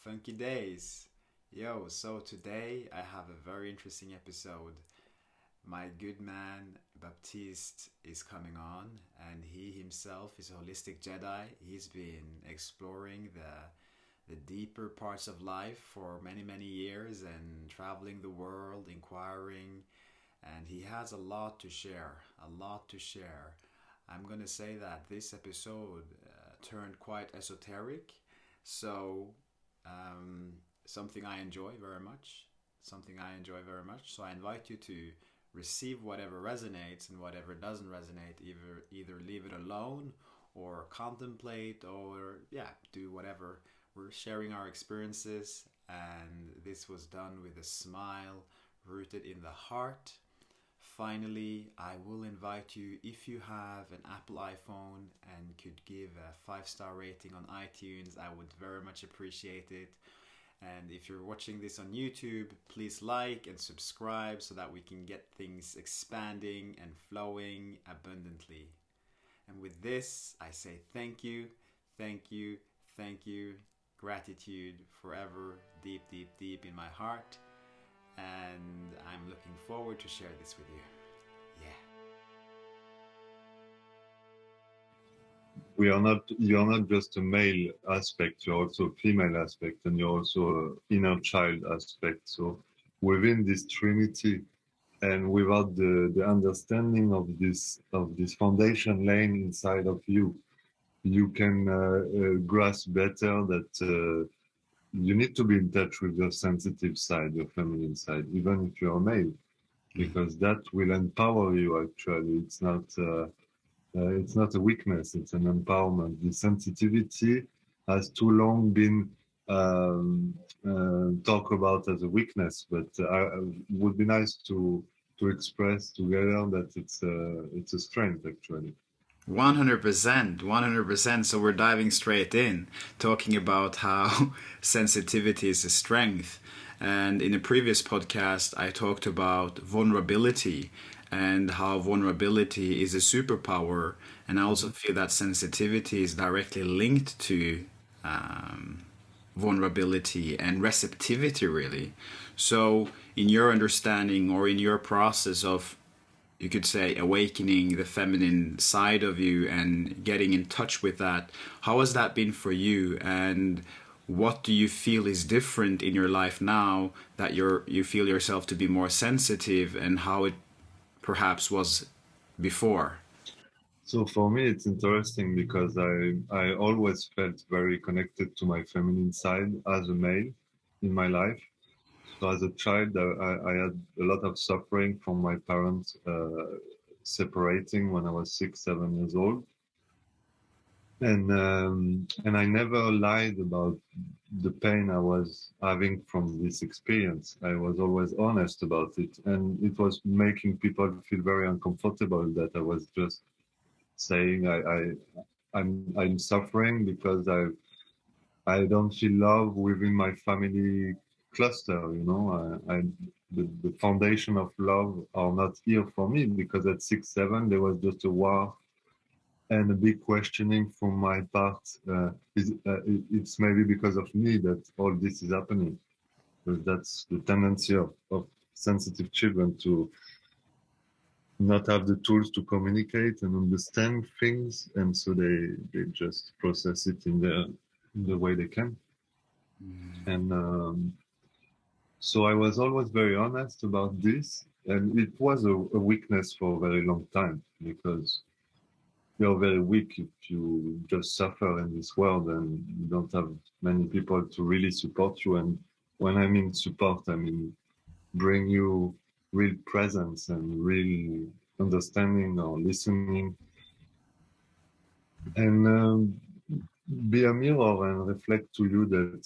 Funky days. Yo, so today I have a very interesting episode. My good man Baptiste is coming on, and he himself is a holistic Jedi. He's been exploring the deeper parts of life for many years and traveling the world, inquiring, and he has a lot to share. A lot to share. I'm gonna say that this episode turned quite esoteric, so um, something I enjoy very much. Something I enjoy very much. So I invite you to receive whatever resonates and whatever doesn't resonate. Either leave it alone or contemplate or yeah, do whatever. We're sharing our experiences, and this was done with a smile rooted in the heart. Finally, I will invite you, if you have an Apple iPhone and could give a 5-star rating on iTunes, I would very much appreciate it. And if you're watching this on YouTube, please like and subscribe so that we can get things expanding and flowing abundantly. And with this, I say thank you, thank you, thank you, gratitude forever, deep in my heart. And I'm looking forward to share this with you. Yeah. You're not just a male aspect, you're also a female aspect, and you're also an inner child aspect. So within this trinity, and without the understanding of this foundation laying inside of you, you can grasp better that you need to be in touch with your sensitive side, your feminine side, even if you're a male, because that will empower you. Actually, it's not a weakness, it's an empowerment. The sensitivity has too long been talked about as a weakness, but it would be nice to express together that it's a strength actually. 100%, 100%. So we're diving straight in, talking about how sensitivity is a strength. And in a previous podcast, I talked about vulnerability and how vulnerability is a superpower. And I also feel that sensitivity is directly linked to um, vulnerability and receptivity, really. So, in your understanding or in your process of, you could say, awakening the feminine side of you and getting in touch with that, how has that been for you? And what do you feel is different in your life now that you feel yourself to be more sensitive, and how it perhaps was before? So for me, it's interesting because I always felt very connected to my feminine side as a male in my life. So as a child, I had a lot of suffering from my parents separating when I was 6, 7 years old, and I never lied about the pain I was having from this experience. I was always honest about it, and it was making people feel very uncomfortable that I was just saying I'm suffering because I don't feel love within my family cluster. You know, the foundation of love are not here for me because at 6, 7 there was just a war and a big questioning from my part. It's maybe because of me that all this is happening. Because that's the tendency of sensitive children to not have the tools to communicate and understand things, and so they just process it in the way they can. And so I was always very honest about this, and it was a weakness for a very long time because you're very weak if you just suffer in this world and you don't have many people to really support you. And when I mean support, I mean bring you real presence and real understanding or listening, and be a mirror and reflect to you that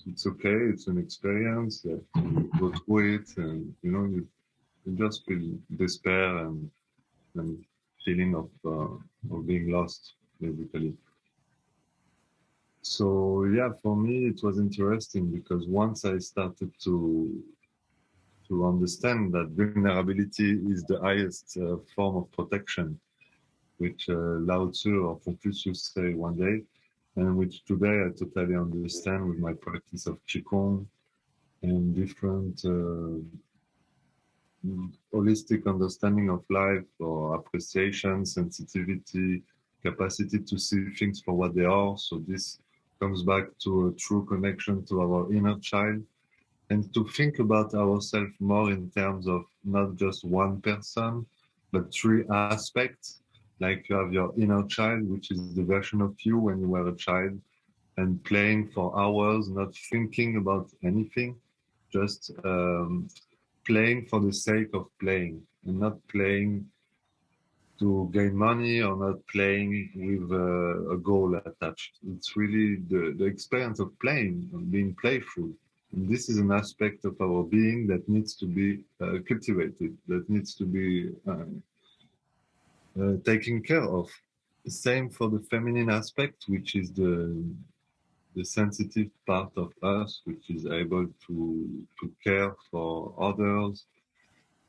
it's okay, it's an experience, that you go through it, and you just feel despair and feeling of being lost, basically. So yeah, for me it was interesting because once I started to understand that vulnerability is the highest form of protection, which Lao Tzu or Confucius say one day. and which today I totally understand with my practice of Qigong and different holistic understanding of life or appreciation, sensitivity, capacity to see things for what they are. So this comes back to a true connection to our inner child and to think about ourselves more in terms of not just one person, but three aspects. Like you have your inner child, which is the version of you when you were a child and playing for hours, not thinking about anything, just playing for the sake of playing and not playing to gain money or not playing with a goal attached. It's really the experience of playing, of being playful. And this is an aspect of our being that needs to be cultivated, that needs to be taken care of. Same for the feminine aspect, which is the sensitive part of us, which is able to care for others,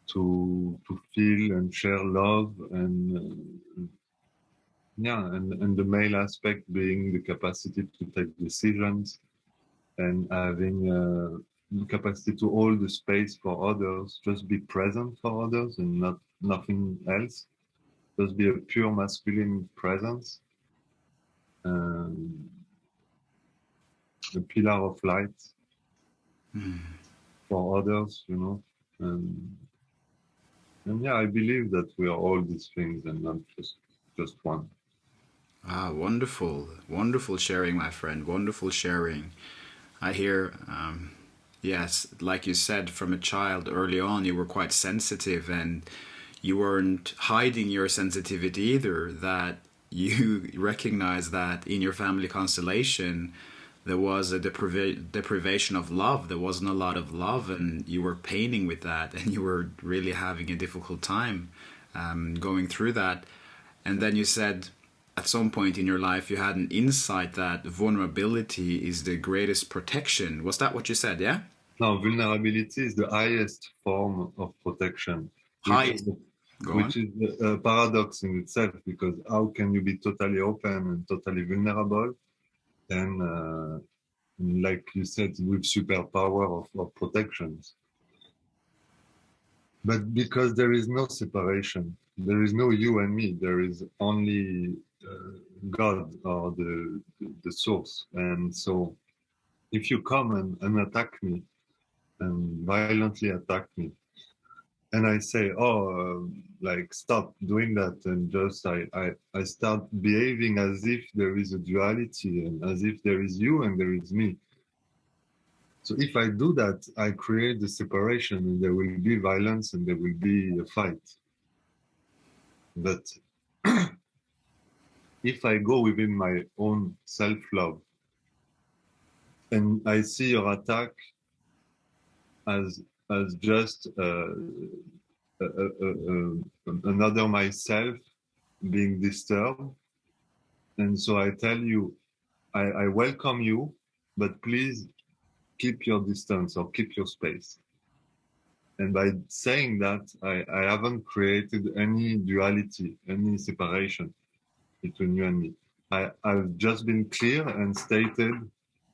to feel and share love, and and the male aspect being the capacity to take decisions and having the capacity to hold the space for others, just be present for others and not nothing else, just be a pure masculine presence, um, a pillar of light for others, you know. And yeah, I believe that we are all these things and not just one. Ah, wonderful, wonderful sharing, my friend. Wonderful sharing. I hear, yes, like you said, from a child early on, you were quite sensitive and you weren't hiding your sensitivity either. That you recognize that in your family constellation, there was a deprivation of love. There wasn't a lot of love, and you were painting with that, and you were really having a difficult time going through that. And then you said, at some point in your life, you had an insight that vulnerability is the greatest protection. Was that what you said? Yeah. Now, vulnerability is the highest form of protection, which Hi. is Go on. which is a paradox in itself. Because how can you be totally open and totally vulnerable, and like you said, with superpower of protections? But because there is no separation, there is no you and me. There is only God or the source. And so, if you come and attack me and violently attack me, and I say, oh, like stop doing that, and just I start behaving as if there is a duality and as if there is you and there is me. So if I do that, I create the separation, and there will be violence and there will be a fight. But if I go within my own self-love and I see your attack as just another myself being disturbed, and so I tell you, I welcome you, but please keep your distance or keep your space. And by saying that, I haven't created any duality, any separation between you and me. I've just been clear and stated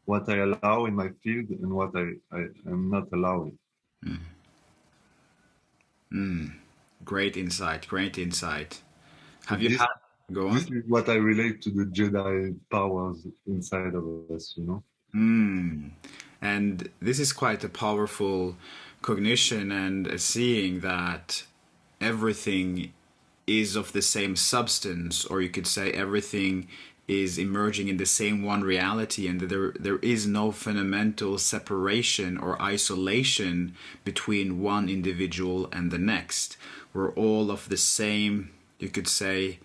what I allow in my field and what I am not allowing. Great insight. Great insight. So Have you had? Go this on. is what I relate to the Jedi powers inside of us, you know? And this is quite a powerful cognition and a seeing that everything is of the same substance, or you could say everything is emerging in the same one reality, and that there is no fundamental separation or isolation between one individual and the next. We're all of the same, you could say,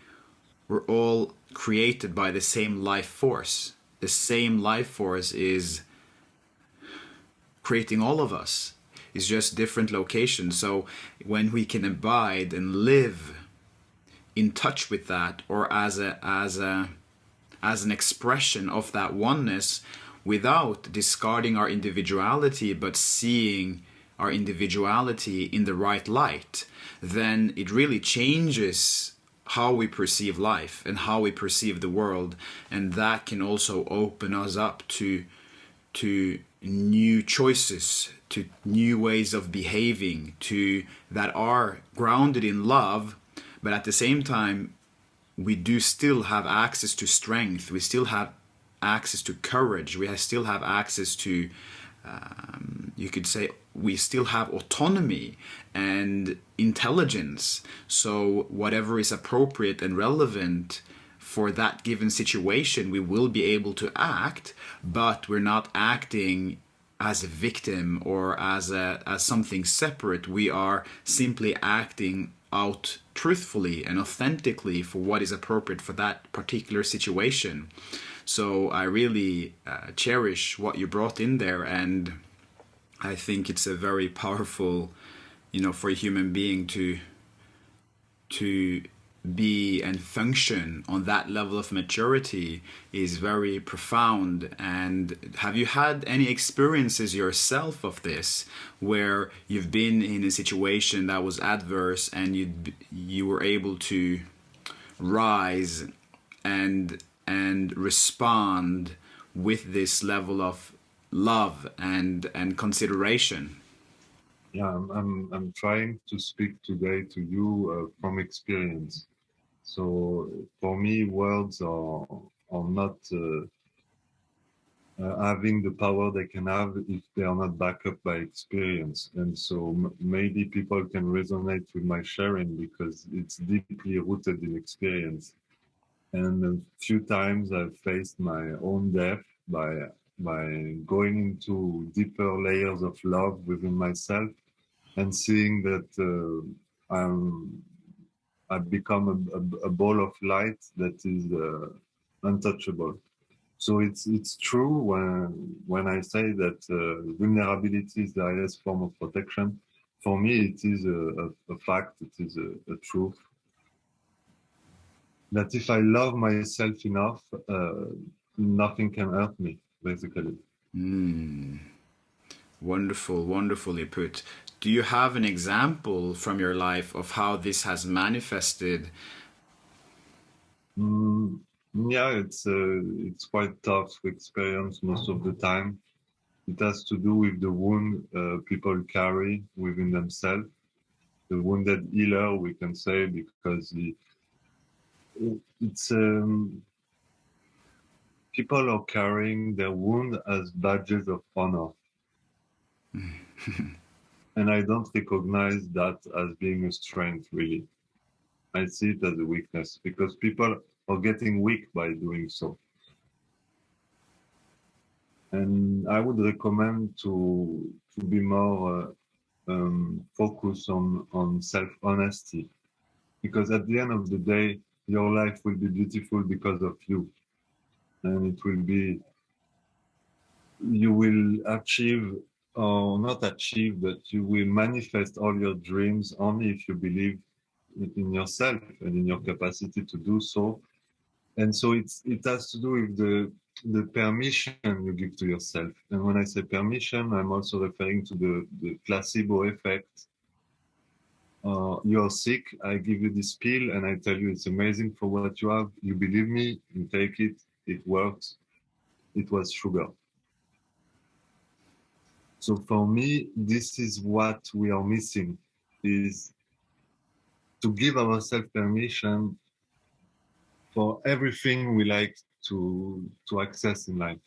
we're all created by the same life force. The same life force is creating all of us. It's just different locations. So when we can abide and live in touch with that, or as an expression of that oneness, without discarding our individuality but seeing our individuality in the right light, then it really changes how we perceive life and how we perceive the world, and that can also open us up to new choices, to new ways of behaving, to that are grounded in love, but at the same time we do still have access to strength, we still have access to courage, we still have access to you could say we still have autonomy and intelligence. So whatever is appropriate and relevant for that given situation, we will be able to act, but we're not acting as a victim or as something separate. We are simply acting out truthfully and authentically for what is appropriate for that particular situation. So I really cherish what you brought in there, and I think it's a very powerful, for a human being to be and function on that level of maturity is very profound. And have you had any experiences yourself of this, where you've been in a situation that was adverse and you were able to rise and respond with this level of love and consideration? Yeah, I'm trying to speak today to you from experience. So for me, words are not having the power they can have if they are not backed up by experience. And so maybe people can resonate with my sharing because it's deeply rooted in experience. And a few times I've faced my own death by going into deeper layers of love within myself and seeing that I've become a ball of light that is untouchable. So it's true when I say that vulnerability is the highest form of protection. For me, it is a fact. It is a truth that if I love myself enough, nothing can hurt me. Basically. Wonderful, wonderfully put. Do you have an example from your life of how this has manifested? Mm, yeah, it's quite tough experience most of the time. It has to do with the wound people carry within themselves, the wounded healer, we can say, because it's people are carrying their wound as badges of honor, and I don't recognize that as being a strength. Really, I see it as a weakness because people are getting weak by doing so. And I would recommend to be more focused on self-honesty, because at the end of the day, your life will be beautiful because of you, and it will be you will achieve or not achieve, but you will manifest all your dreams only if you believe in yourself and in your capacity to do so. And so it has to do with the permission you give to yourself. And when I say permission, I'm also referring to the placebo effect. You're sick, I give you this pill and I tell you it's amazing for what you have. You believe me, you take it, it works. It was sugar. So for me, this is what we are missing, is to give ourselves permission for everything we like to access in life.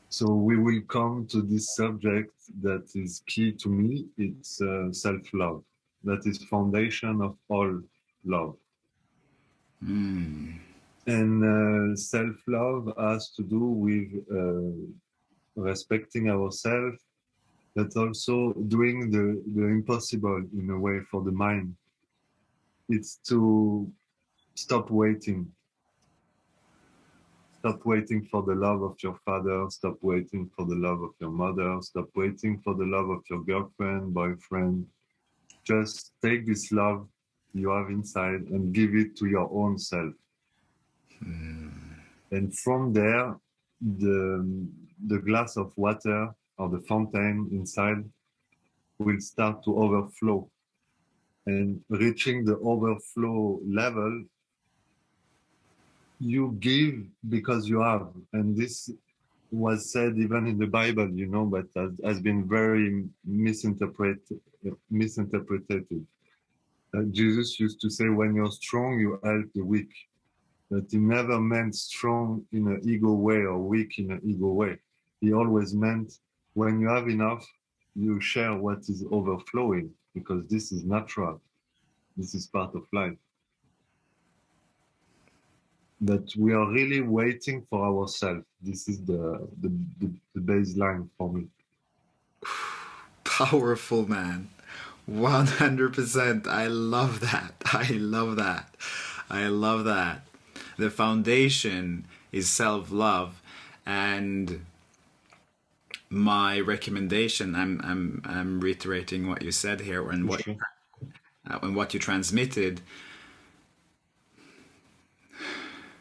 So we will come to this subject that is key to me. It's self-love. That is foundation of all love. And self-love has to do with respecting ourselves, but also doing the impossible in a way for the mind. It's to stop waiting. Stop waiting for the love of your father. Stop waiting for the love of your mother. Stop waiting for the love of your girlfriend, boyfriend. Just take this love you have inside and give it to your own self. And from there, the glass of water or the fountain inside will start to overflow. and reaching the overflow level, you give because you have. And this was said even in the Bible, you know, but has been very misinterpreted. Jesus used to say, when you're strong, you help the weak. But he never meant strong in an ego way or weak in an ego way. He always meant when you have enough, you share what is overflowing, because this is natural. This is part of life. But we are really waiting for ourselves. This is the baseline for me. Powerful, man. 100%. I love that. I love that. I love that. The foundation is self-love, and my recommendation, I'm reiterating what you said here and Sure. what you transmitted.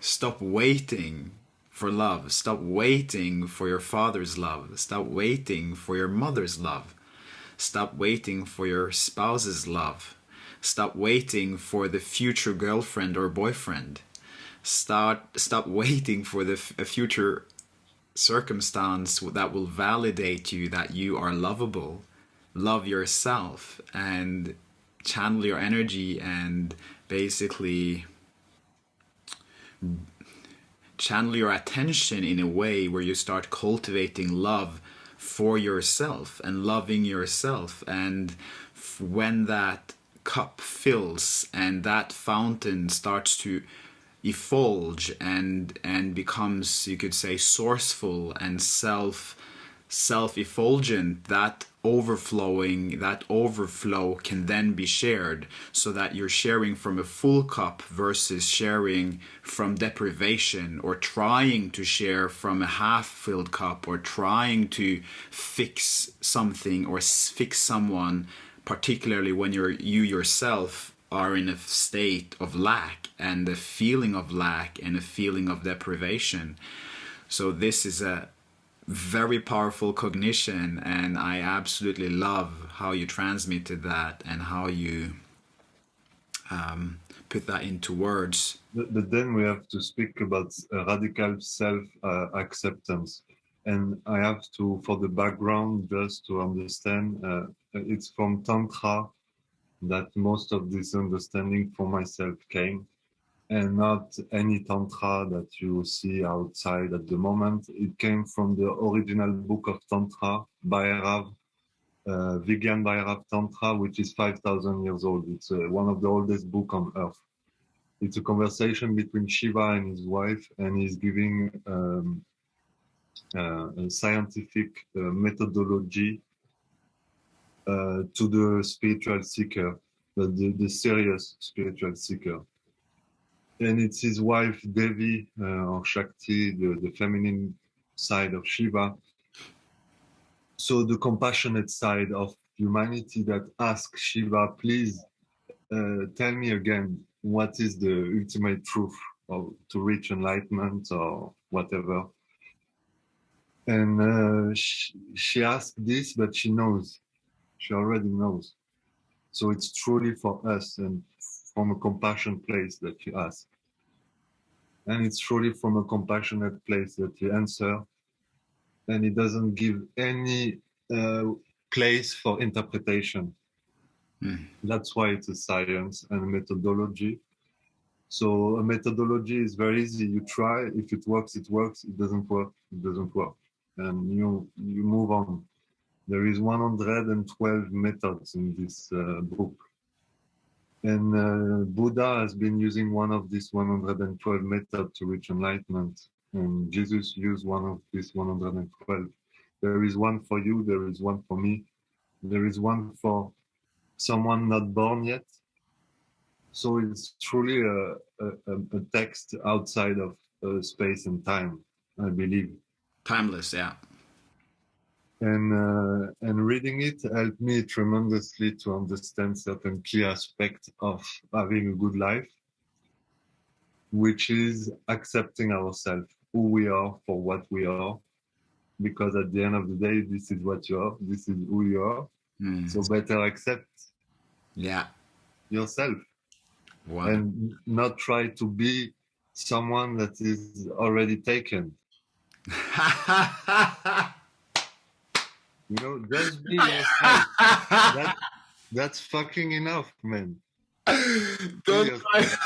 Stop waiting for love. Stop waiting for your father's love. Stop waiting for your mother's love. Stop waiting for your spouse's love. Stop waiting for the future girlfriend or boyfriend. Stop waiting for a future circumstance that will validate you that you are lovable. Love yourself and channel your energy and basically channel your attention in a way where you start cultivating love for yourself and loving yourself. And when that cup fills and that fountain starts to effulge and becomes, you could say, sourceful and self-effulgent, that overflow can then be shared, so that you're sharing from a full cup versus sharing from deprivation, or trying to share from a half-filled cup, or trying to fix something or fix someone, particularly when you yourself are in a state of lack and a feeling of lack and a feeling of deprivation. So this is a very powerful cognition, and I absolutely love how you transmitted that and how you put that into words. But then we have to speak about radical self-acceptance. And I have to, for the background, just to understand, it's from Tantra that most of this understanding for myself came, and not any Tantra that you see outside at the moment. It came from the original book of Tantra, Bhairav, Vigyan Bhairav Tantra, which is 5,000 years old. It's one of the oldest books on earth. It's a conversation between Shiva and his wife, and he's giving a scientific methodology to the spiritual seeker, the serious spiritual seeker. And it's his wife, Devi, or Shakti, the feminine side of Shiva. So the compassionate side of humanity that asks Shiva, please tell me again, what is the ultimate truth to reach enlightenment or whatever? And she asked this, but she knows. She already knows. So it's truly for us and from a compassion place that you ask. And it's truly from a compassionate place that you answer. And it doesn't give any place for interpretation. That's why it's a science and a methodology. So a methodology is very easy. You try, if it works, it works. It doesn't work, it doesn't work. And you move on. There is 112 methods in this book. And Buddha has been using one of these 112 methods to reach enlightenment. And Jesus used one of these 112. There is one for you, there is one for me. There is one for someone not born yet. So it's truly a text outside of space and time, I believe. Timeless, yeah. And reading it helped me tremendously to understand certain key aspects of having a good life, which is accepting ourselves, who we are for what we are, because at the end of the day, this is what you are, this is who you are. So better accept. Yeah. yourself Wow. and not try to be someone that is already taken. You know, just be yourself. That that's fucking enough, man. Be Don't try. yourself.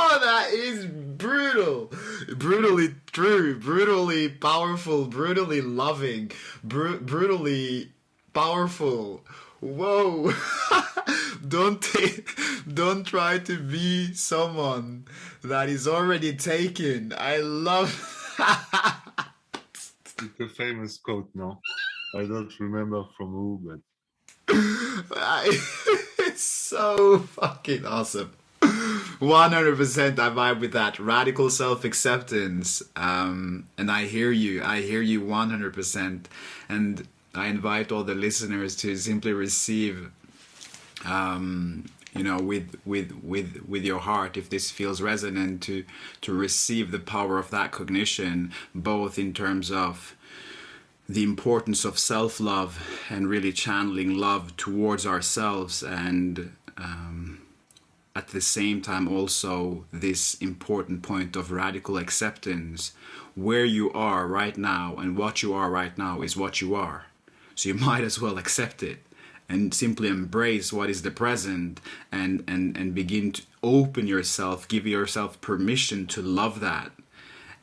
Oh, that is brutal. Brutally true. Brutally powerful. Brutally loving. Brutally powerful. Whoa. Don't try to be someone that is already taken. I love. It's a famous quote, no? I don't remember from who, but It's so fucking awesome. 100% I vibe with that. Radical self acceptance. And I hear you. I hear you 100%. And I invite all the listeners to simply receive, with your heart, if this feels resonant, to receive the power of that cognition, both in terms of the importance of self-love and really channeling love towards ourselves, and at the same time also this important point of radical acceptance. Where you are right now and what you are right now is what you are, so you might as well accept it and simply embrace what is the present, and begin to open yourself, give yourself permission to love that,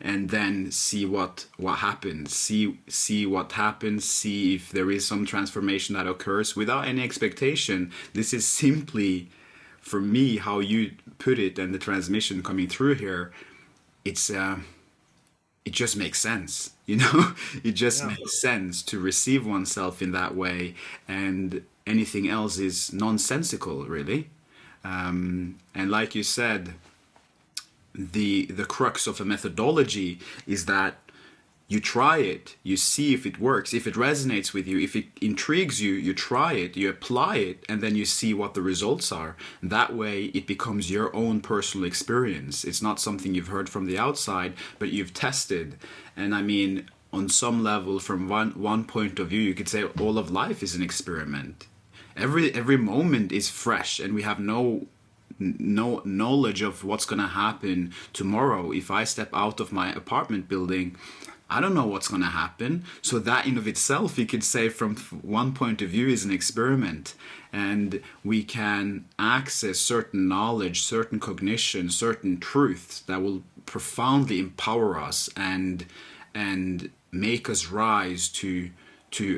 and then see what happens. See what happens. See if there is some transformation that occurs without any expectation. This is simply, for me, how you put it, and the transmission coming through here. It's it just makes sense, you know. It just yeah. makes sense to receive oneself in that way, and anything else is nonsensical, really. And like you said, the crux of a methodology is that you try it, you see if it works, if it resonates with you, if it intrigues you, you try it, you apply it, and then you see what the results are. That way it becomes your own personal experience. It's not something you've heard from the outside, but you've tested. And I mean, on some level, from one point of view, you could say all of life is an experiment. Every moment is fresh, and we have no knowledge of what's going to happen tomorrow. If I step out of my apartment building, I don't know what's going to happen. So that in of itself, you could say, from one point of view, is an experiment. And we can access certain knowledge, certain cognition, certain truths that will profoundly empower us, and make us rise to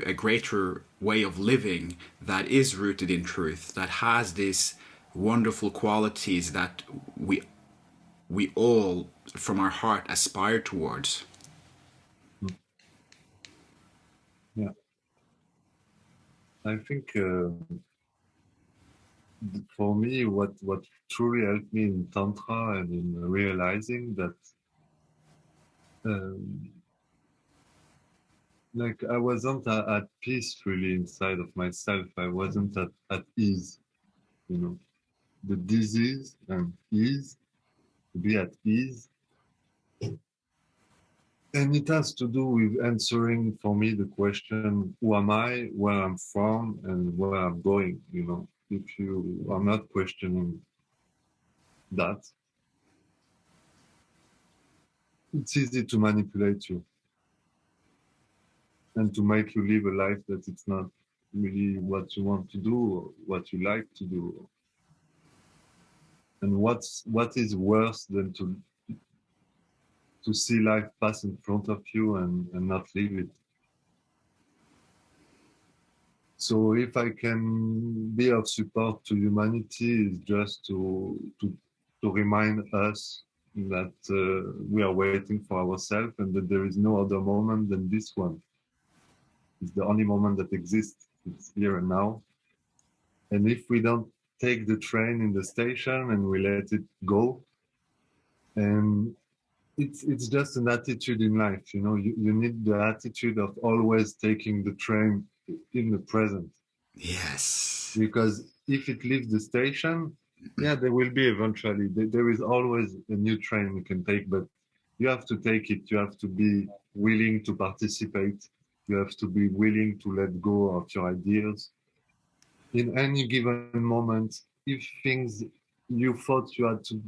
a greater way of living that is rooted in truth, that has these wonderful qualities that we all from our heart aspire towards. Yeah. I think for me, what truly helped me in Tantra and in realizing that, um, like, I wasn't at peace really inside of myself. I wasn't at ease, you know. The disease and ease, to be at ease. And it has to do with answering for me the question, who am I, where I'm from, and where I'm going, you know. If you are not questioning that, it's easy to manipulate you and to make you live a life that it's not really what you want to do or what you like to do. And what is worse than to see life pass in front of you and not live it. So if I can be of support to humanity, is just to remind us that we are waiting for ourselves, and that there is no other moment than this one. It's the only moment that exists. It's here and now. And if we don't take the train in the station and we let it go, and it's just an attitude in life, you know. You need the attitude of always taking the train in the present. Yes. Because if it leaves the station, yeah, there will be eventually, there is always a new train you can take, but you have to take it. You have to be willing to participate. You have to be willing to let go of your ideas in any given moment. if things you thought you had to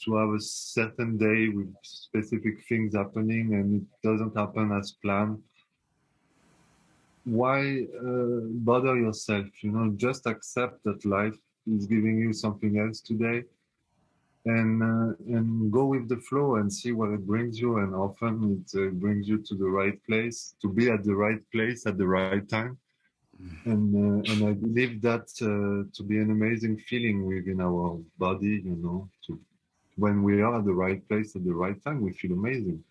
have a certain day with specific things happening and it doesn't happen as planned, why bother yourself? Just accept that life is giving you something else today, and go with the flow and see where it brings you. And often it brings you to the right place, to be at the right place at the right time. And I believe that to be an amazing feeling within our body, when we are at the right place at the right time, we feel amazing.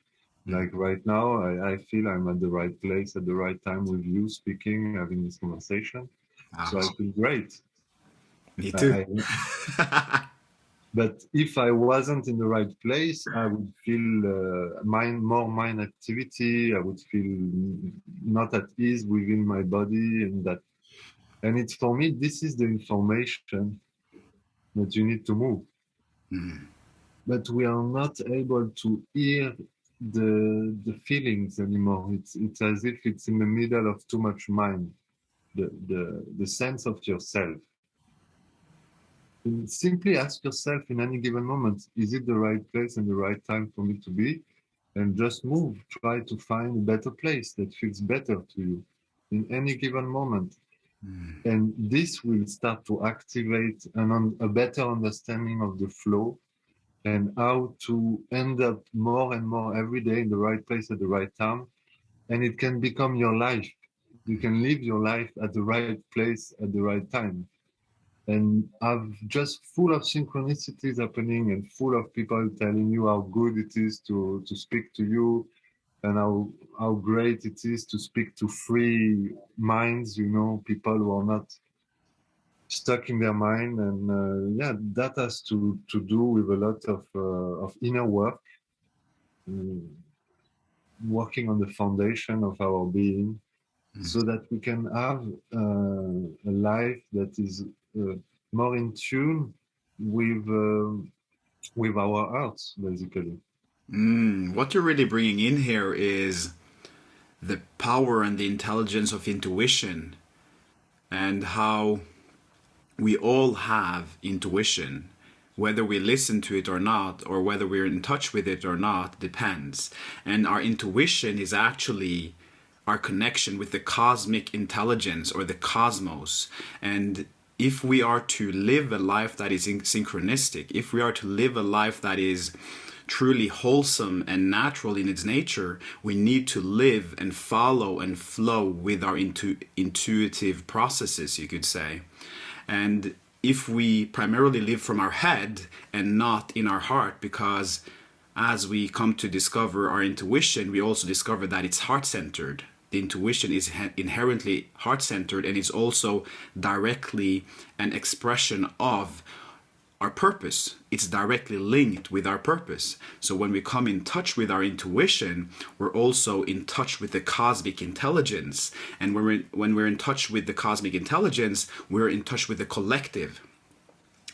Like right now, I feel I'm at the right place at the right time with you speaking, having this conversation. So I feel great. Me I, too. I, but if I wasn't in the right place, I would feel more mind activity. I would feel not at ease within my body, and it's for me, this is the information that you need to move. But we are not able to hear the feelings anymore. It's as if it's in the middle of too much mind, the sense of yourself. And simply ask yourself in any given moment, is it the right place and the right time for me to be? And just move, try to find a better place that feels better to you in any given moment. And this will start to activate a better understanding of the flow and how to end up more and more every day in the right place at the right time. And it can become your life. You can live your life at the right place at the right time. And I'm just full of synchronicities happening and full of people telling you how good it is to speak to you, and how great it is to speak to free minds, people who are not stuck in their mind. And that has to do with a lot of inner work, um, working on the foundation of our being, so that we can have a life that is more in tune with our hearts, basically. What you're really bringing in here is the power and the intelligence of intuition, and how we all have intuition. Whether we listen to it or not, or whether we're in touch with it or not, depends. And our intuition is actually our connection with the cosmic intelligence or the cosmos. And if we are to live a life that is synchronistic, if we are to live a life that is truly wholesome and natural in its nature, we need to live and follow and flow with our intuitive processes, you could say. And if we primarily live from our head and not in our heart, because as we come to discover our intuition, we also discover that it's heart-centered. The intuition is inherently heart-centered, and it's also directly an expression of our purpose. It's directly linked with our purpose. So when we come in touch with our intuition, we're also in touch with the cosmic intelligence. And when we're in touch with the cosmic intelligence, we're in touch with the collective.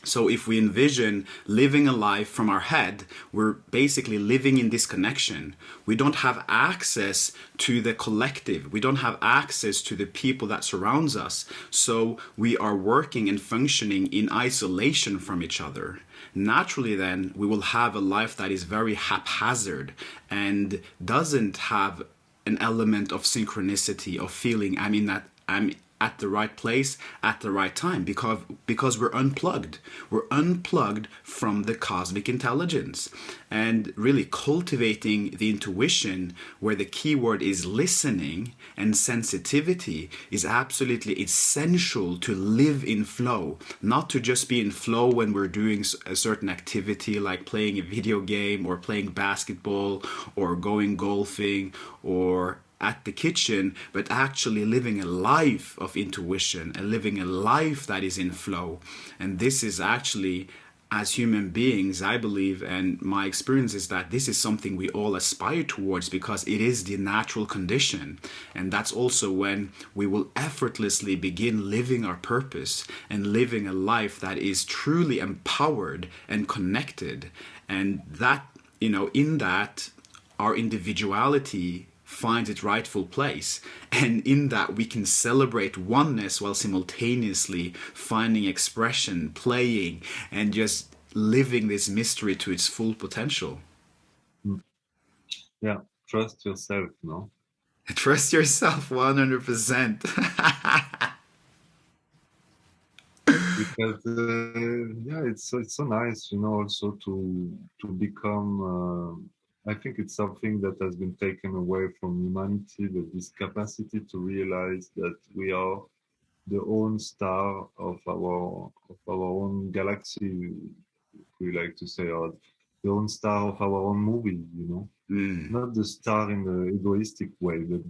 So if we envision living a life from our head, we're basically living in disconnection. We don't have access to the collective. We don't have access to the people that surrounds us. So we are working and functioning in isolation from each other. Naturally then, we will have a life that is very haphazard and doesn't have an element of synchronicity, of feeling I'm at the right place at the right time, because we're unplugged. We're unplugged from the cosmic intelligence. And really cultivating the intuition, where the key word is listening and sensitivity, is absolutely essential to live in flow. Not to just be in flow when we're doing a certain activity like playing a video game or playing basketball or going golfing or at the kitchen, but actually living a life of intuition and living a life that is in flow. And this is actually, as human beings, I believe, and my experience is that this is something we all aspire towards, because it is the natural condition. And that's also when we will effortlessly begin living our purpose and living a life that is truly empowered and connected. And that, in that, our individuality finds its rightful place. And in that, we can celebrate oneness while simultaneously finding expression, playing, and just living this mystery to its full potential. Yeah, trust yourself, no? Trust yourself 100%. Because yeah, it's so nice, you know, also to become. I think it's something that has been taken away from humanity, that this capacity to realize that we are the own star of our own galaxy, we like to say, or the own star of our own movie, you know, Mm, not the star in the egoistic way, but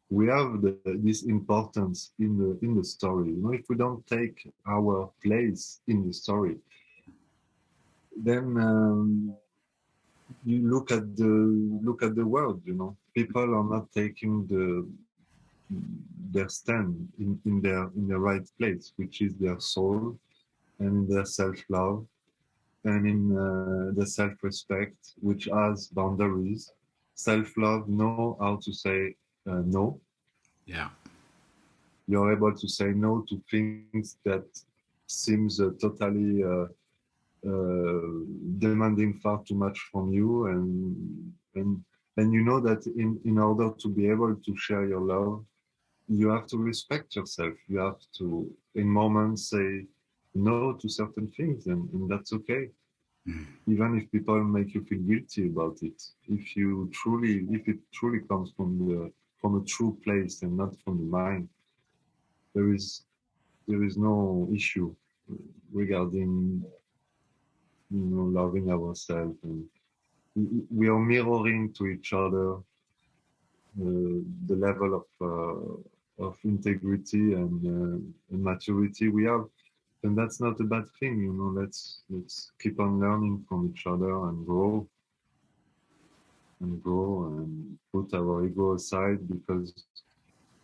we have this importance in the story. You know, if we don't take our place in the story, then you look at the world. You know, people are not taking their stand in their right place, which is their soul and their self love and in the self-respect, which has boundaries. Self-love know how to say no. yeah. You're able to say no to things that seems totally demanding far too much from you, and you know that in order to be able to share your love, you have to respect yourself. You have to, in moments, say no to certain things, and that's okay, even if people make you feel guilty about it. If it truly comes from a true place and not from the mind, there is there is no issue regarding, you know, loving ourselves, and we are mirroring to each other the level of integrity and maturity we have, and that's not a bad thing. You know, let's keep on learning from each other and grow and put our ego aside, because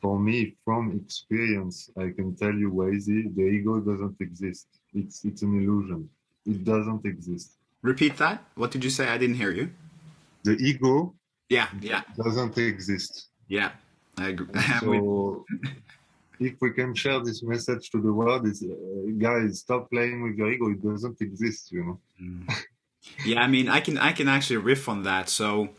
for me, from experience, I can tell you, Wazee, the ego doesn't exist. It's an illusion. It doesn't exist. Repeat that. What did you say? I didn't hear you. The ego Yeah, yeah, doesn't exist. yeah. I agree. And so if we can share this message to the world, is guys, stop playing with your ego. It doesn't exist, you know. Yeah, I mean, I can actually riff on that. So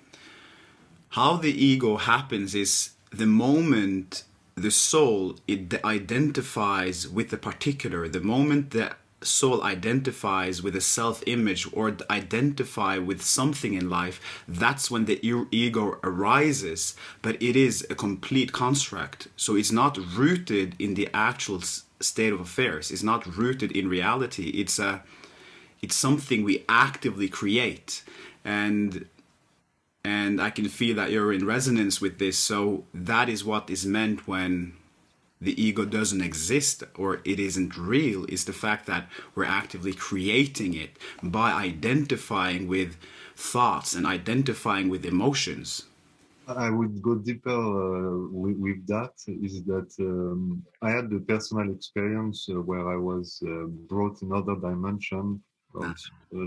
how the ego happens is the moment the soul it identifies with the particular, the moment the soul identifies with a self-image or identify with something in life, that's when the ego arises. But it is a complete construct, so it's not rooted in the actual state of affairs. It's not rooted in reality. It's something we actively create, and I can feel that you're in resonance with this. So that is what is meant when the ego doesn't exist or it isn't real, is the fact that we're actively creating it by identifying with thoughts and identifying with emotions. I would go deeper with that. Is that I had the personal experience where I was brought in another dimension of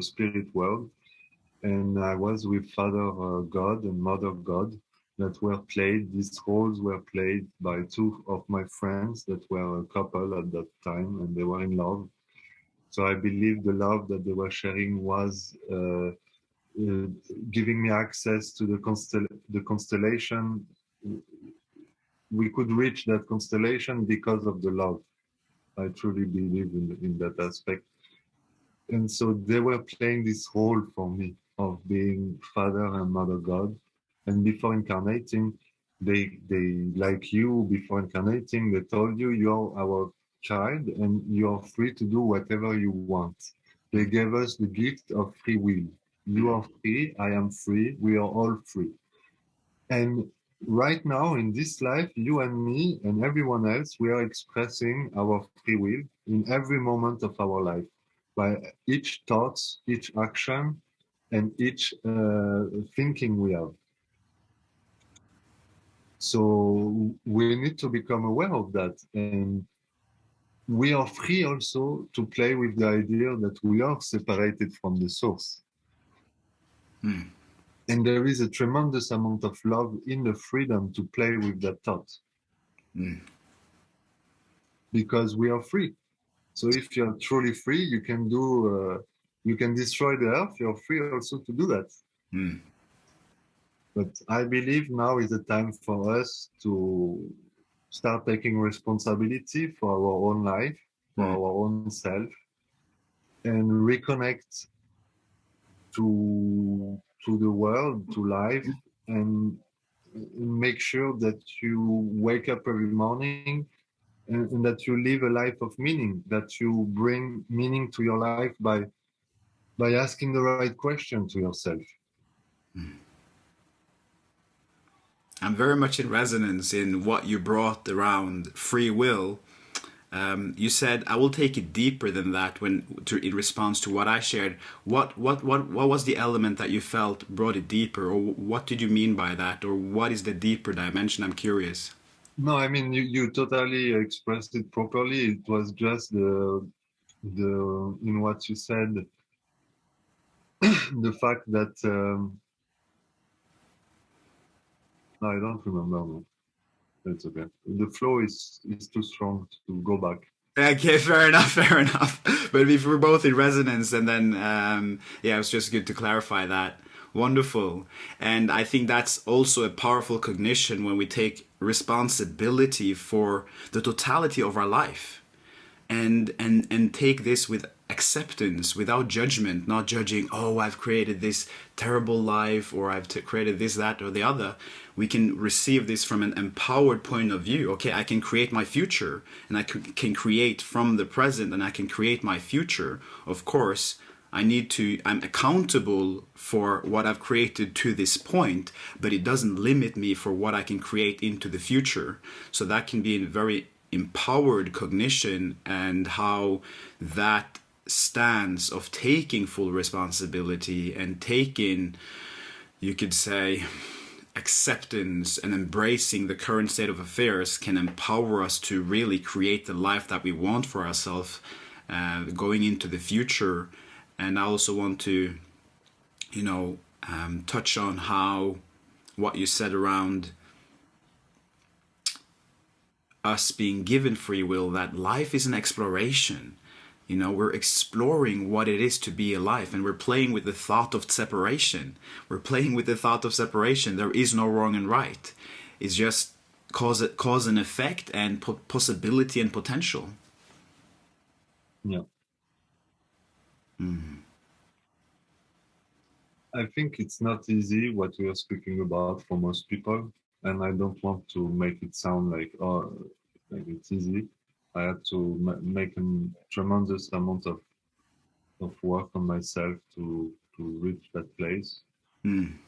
spirit world, and I was with Father God and Mother God that were played. These roles were played by two of my friends that were a couple at that time, and they were in love. So I believe the love that they were sharing was uh, giving me access to the constellation. We could reach that constellation because of the love. I truly believe in that aspect. And so they were playing this role for me of being Father and Mother God. And before incarnating, they like you before incarnating, they told you you're our child and you're free to do whatever you want. They gave us the gift of free will. You are free, I am free, we are all free. And right now in this life, you and me and everyone else, we are expressing our free will in every moment of our life by each thoughts, each action, and each thinking we have. So we need to become aware of that. And we are free also to play with the idea that we are separated from the source. And there is a tremendous amount of love in the freedom to play with that thought. Because we are free. So if you're truly free, you can you can destroy the earth. You're free also to do that. But I believe now is the time for us to start taking responsibility for our own life, for our own self, and reconnect to the world, to life, and make sure that you wake up every morning and that you live a life of meaning, that you bring meaning to your life by asking the right question to yourself. I'm very much in resonance in what you brought around free will. You said I will take it deeper than that in response to what I shared. What was the element that you felt brought it deeper, or what did you mean by that, or what is the deeper dimension? I'm curious. No, I mean you totally expressed it properly. It was just the in what you said, the fact that no, I don't remember. No. It's okay. The flow is too strong to go back. Okay, fair enough, fair enough. But if we're both in resonance, and then yeah, it's just good to clarify that. Wonderful. And I think that's also a powerful cognition when we take responsibility for the totality of our life, and take this with acceptance, without judgment, not judging, oh, I've created this terrible life, or I've created this, that, or the other. We can receive this from an empowered point of view. Okay, I can create my future, and I can create from the present, and I can create my future. Of course, I'm accountable for what I've created to this point, but it doesn't limit me for what I can create into the future. So that can be a very empowered cognition, and how that stance of taking full responsibility and taking, you could say, acceptance and embracing the current state of affairs can empower us to really create the life that we want for ourselves going into the future. And I also want to, touch on how what you said around us being given free will, that life is an exploration. We're exploring what it is to be alive, and we're playing with the thought of separation. There is no wrong and right. It's just cause and effect, and possibility and potential. Yeah. I think it's not easy what we are speaking about for most people, and I don't want to make it sound like like it's easy. I had to make a tremendous amount of work on myself to reach that place. Been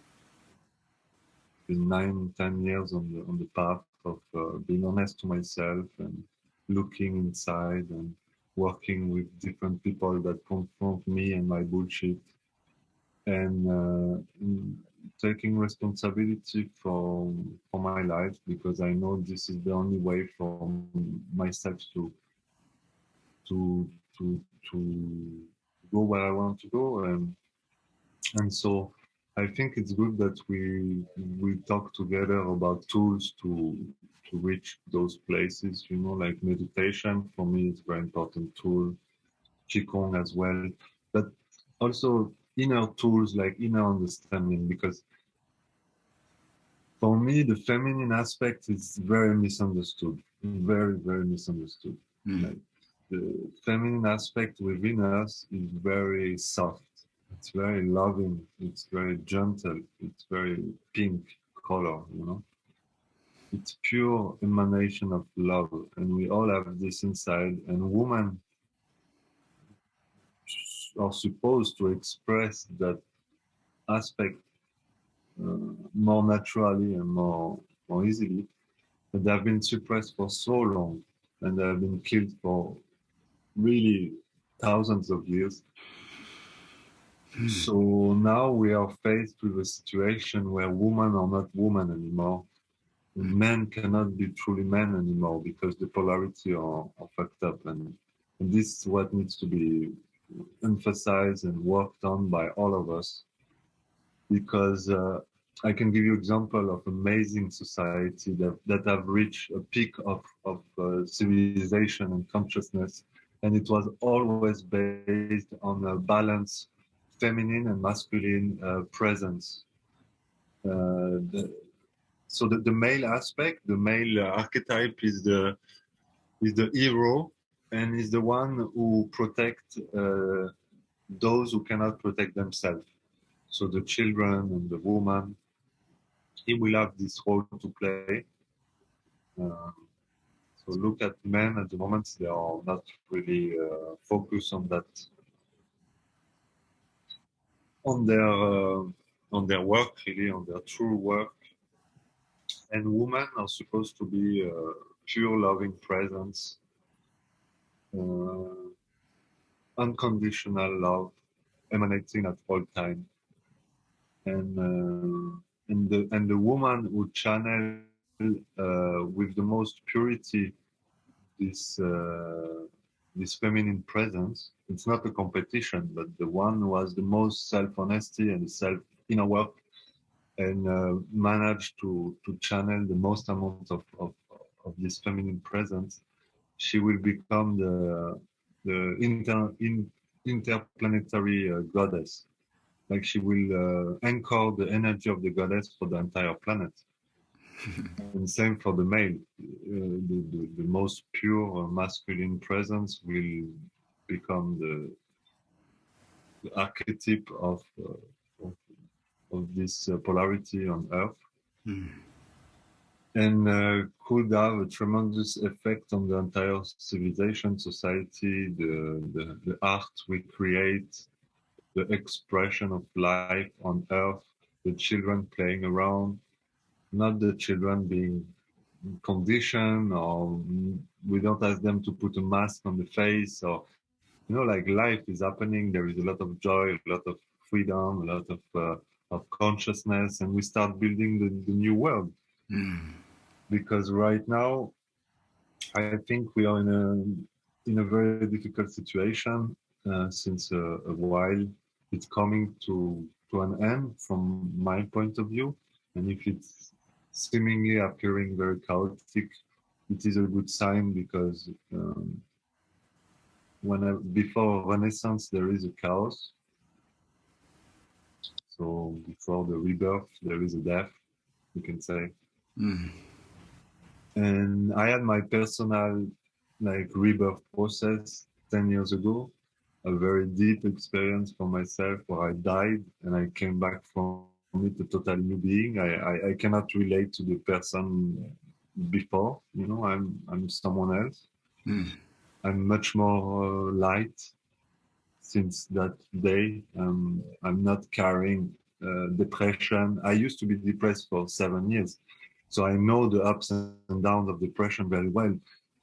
9, 10 years on the path of being honest to myself and looking inside and working with different people that confront me and my bullshit, and taking responsibility for my life, because I know this is the only way for myself to to to go where I want to go, and so I think it's good that we talk together about tools to reach those places. Like meditation for me is a very important tool, qigong as well, but also inner tools like inner understanding, because for me the feminine aspect is very misunderstood, very, very misunderstood. Like the feminine aspect within us is very soft, it's very loving, it's very gentle, it's very pink color. It's pure emanation of love, and we all have this inside, and women are supposed to express that aspect more naturally and more easily, but they have been suppressed for so long, and they have been killed for really thousands of years. So now we are faced with a situation where women are not women anymore. Men cannot be truly men anymore because the polarity are fucked up, and this is what needs to be emphasized and worked on by all of us. because I can give you example of amazing society that have reached a peak of civilization and consciousness, and it was always based on a balance, feminine and masculine presence. The, so the male aspect, the male archetype is the hero and is the one who protect those who cannot protect themselves. So the children and the woman, he will have this role to play. Uh, so look at men at the moment; they are not really focused on their work, really on their true work. And women are supposed to be pure loving presence, uh, unconditional love emanating at all time, and the woman who channel with the most purity this this feminine presence. It's not a competition, but the one who has the most self-honesty and self inner work and manage to channel the most amount of this feminine presence, she will become the interplanetary goddess. Like she will anchor the energy of the goddess for the entire planet. And same for the male. The most pure masculine presence will become the archetype of this polarity on Earth. Mm. And could have a tremendous effect on the entire civilization, society, the art we create, the expression of life on Earth, the children playing around, not the children being conditioned, or we don't ask them to put a mask on the face, or like life is happening. There is a lot of joy, a lot of freedom, a lot of consciousness, and we start building the new world. Mm. Because right now, I think we are in a very difficult situation since a while. It's coming to an end from my point of view, and if it's seemingly appearing very chaotic, it is a good sign because before Renaissance there is a chaos. So before the rebirth there is a death, you can say. Mm. And I had my personal rebirth process 10 years ago, a very deep experience for myself where I died and I came back from it a total new being. I cannot relate to the person before, I'm someone else. Mm. I'm much more light since that day. I'm not carrying depression. I used to be depressed for 7 years. So I know the ups and downs of depression very well.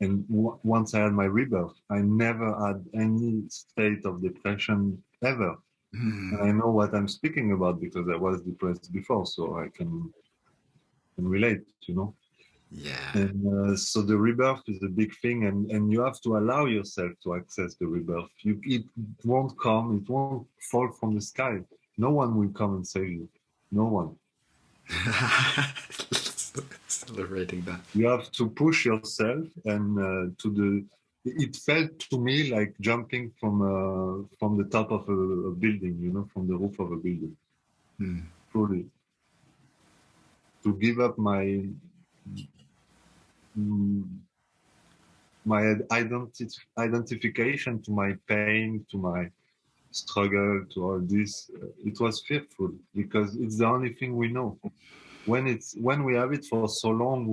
And once I had my rebirth, I never had any state of depression ever. And Mm. I know what I'm speaking about because I was depressed before, so I can relate. Yeah. And so the rebirth is a big thing, and you have to allow yourself to access the rebirth. It won't come, it won't fall from the sky. No one will come and save you. No one. Celebrating that. You have to push yourself, and It felt to me like jumping from the top of a building, from the roof of a building. Mm. Truly, to give up mm, my identification to my pain, to my struggle, to all this, it was fearful because it's the only thing we know. When we have it for so long,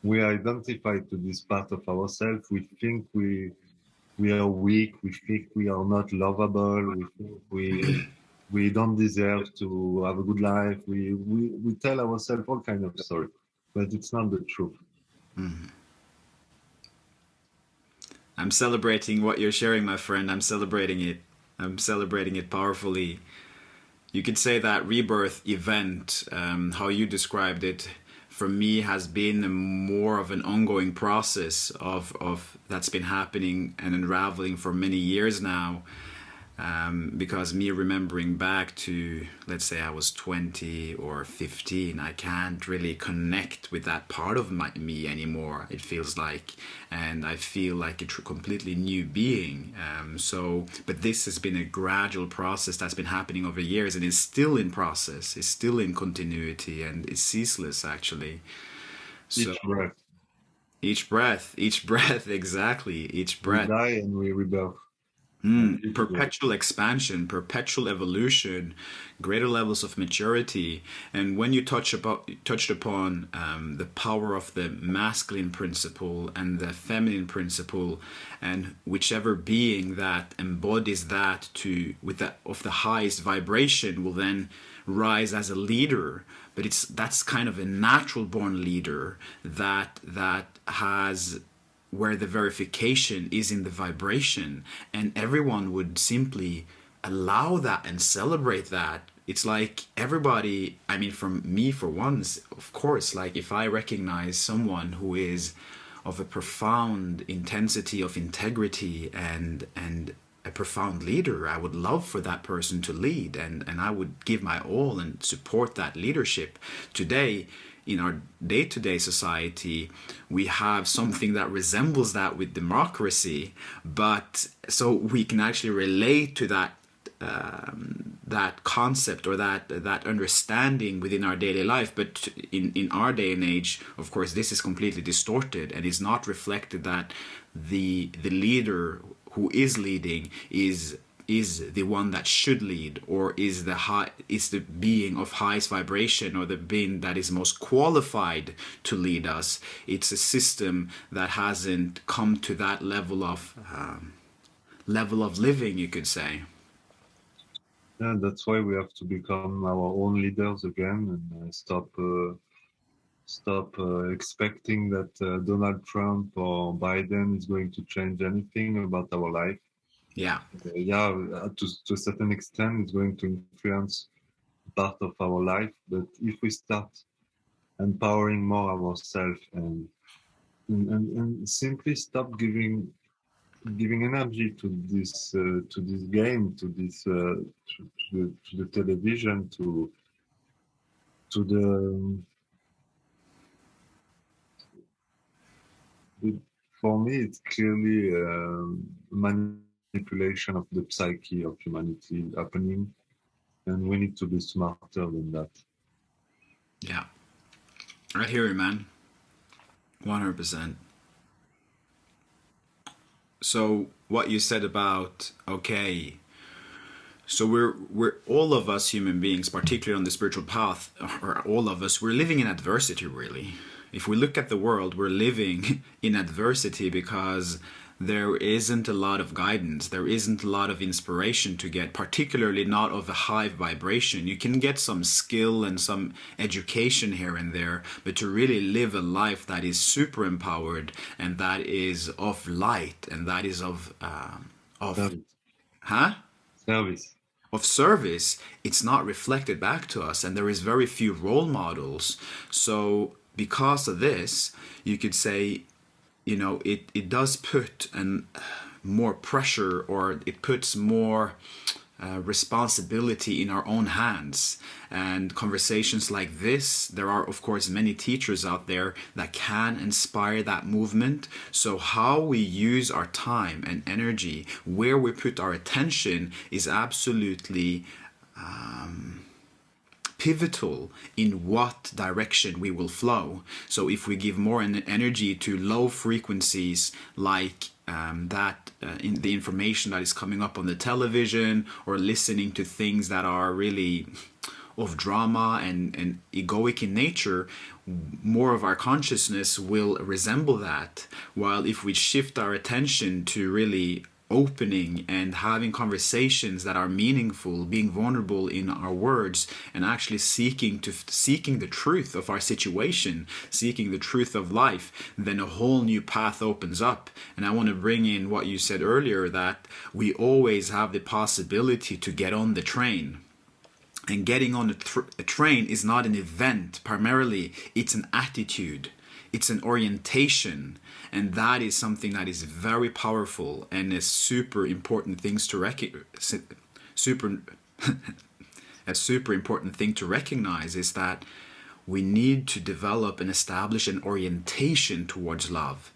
we identify to this part of ourselves. We think we are weak. We think we are not lovable. We think we don't deserve to have a good life. We tell ourselves all kind of story, but it's not the truth. Mm. I'm celebrating what you're sharing, my friend. I'm celebrating it. I'm celebrating it powerfully. You could say that rebirth event, how you described it, for me has been more of an ongoing process of that's been happening and unraveling for many years now. Because me remembering back to, let's say I was 20 or 15, I can't really connect with that part of me anymore, it feels like. And I feel like a completely new being. But this has been a gradual process that's been happening over years, and is still in process, is still in continuity, and is ceaseless actually. So Each breath. each breath, exactly, each We breath. die and we rebirth. And each breath. Perpetual expansion, perpetual evolution, greater levels of maturity. And when you touched upon the power of the masculine principle and the feminine principle, and whichever being that embodies that of the highest vibration will then rise as a leader. But that's kind of a natural born leader that has, where the verification is in the vibration, and everyone would simply allow that and celebrate that. It's like everybody, I mean, from me for once, of course, like if I recognize someone who is of a profound intensity of integrity and a profound leader, I would love for that person to lead, and I would give my all and support that leadership. Today, in our day-to-day society, we have something that resembles that with democracy, but so we can actually relate to that that concept or that understanding within our daily life. But in our day and age, of course, this is completely distorted, and is not reflected that the leader who is leading is the one that should lead, or is the being of highest vibration, or the being that is most qualified to lead us. It's a system that hasn't come to that level of living, you could say. Yeah, that's why we have to become our own leaders again, and stop expecting that Donald Trump or Biden is going to change anything about our life. Yeah. Yeah, to a certain extent, it's going to influence part of our life. But if we start empowering more ourselves and simply stop giving energy to this game, to the television, to the for me, it's clearly manipulation of the psyche of humanity happening, and we need to be smarter than that. Yeah, I hear you, man. 100%. So what you said about, okay, so we're all of us human beings, particularly on the spiritual path, or all of us, we're living in adversity, really. If we look at the world, we're living in adversity because there isn't a lot of guidance, there isn't a lot of inspiration to get, particularly not of a high vibration. You can get some skill and some education here and there, but to really live a life that is super empowered, and that is of light, and that is of Service. huh Service. of service, it's not reflected back to us, and there is very few role models. So because of this, you could say, it does put more pressure, or it puts more responsibility in our own hands. And conversations like this, there are of course many teachers out there that can inspire that movement. So how we use our time and energy, where we put our attention, is absolutely pivotal in what direction we will flow. So if we give more energy to low frequencies, like in the information that is coming up on the television, or listening to things that are really of drama and egoic in nature, more of our consciousness will resemble that. While if we shift our attention to really opening and having conversations that are meaningful, being vulnerable in our words, and actually seeking the truth of our situation, seeking the truth of life, then a whole new path opens up. And I want to bring in what you said earlier, that we always have the possibility to get on the train. And getting on a train is not an event primarily, it's an attitude, it's an orientation. And that is something that is very powerful and a super important things to a super important thing to recognize is that we need to develop and establish an orientation towards love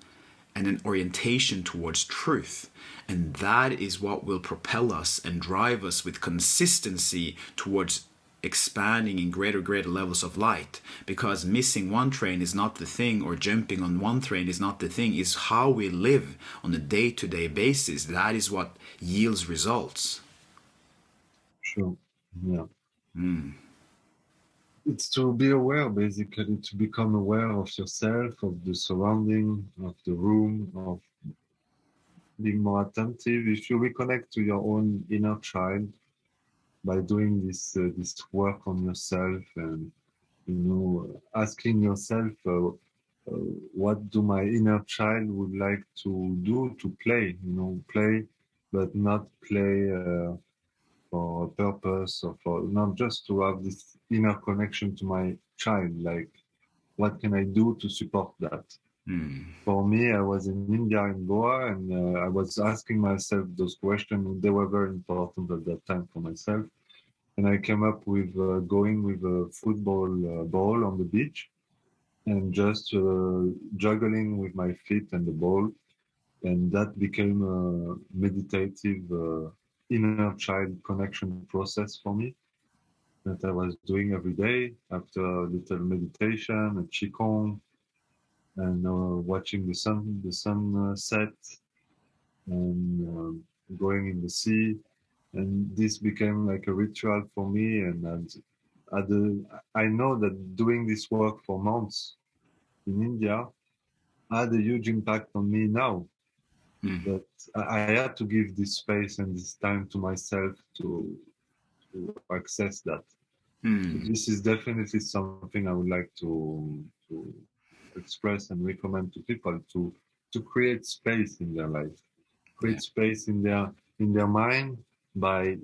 and an orientation towards truth. And that is what will propel us and drive us with consistency towards expanding in greater levels of light. Because missing one train is not the thing, or jumping on one train is not the thing. It's how we live on a day-to-day basis. That is what yields results. Sure. Yeah. It's to be aware, basically, to become aware of yourself, of the surrounding, of the room, of being more attentive. If you reconnect to your own inner child by doing this work on yourself, and asking yourself, what do my inner child would like to do, to play, play, but not play for a purpose, or for not just to have this inner connection to my child. Like, what can I do to support that? For me, I was in India, in Goa, and I was asking myself those questions. They were very important at that time for myself. And I came up with going with a football ball on the beach and just juggling with my feet and the ball. And that became a meditative inner child connection process for me that I was doing every day after a little meditation, a qigong, and watching the sun set, and going in the sea. And this became like a ritual for me. And I know that doing this work for months in India had a huge impact on me now. But I had to give this space and this time to myself to access that. So this is definitely something I would like to express and recommend to people, to create space in their life, create space in their mind by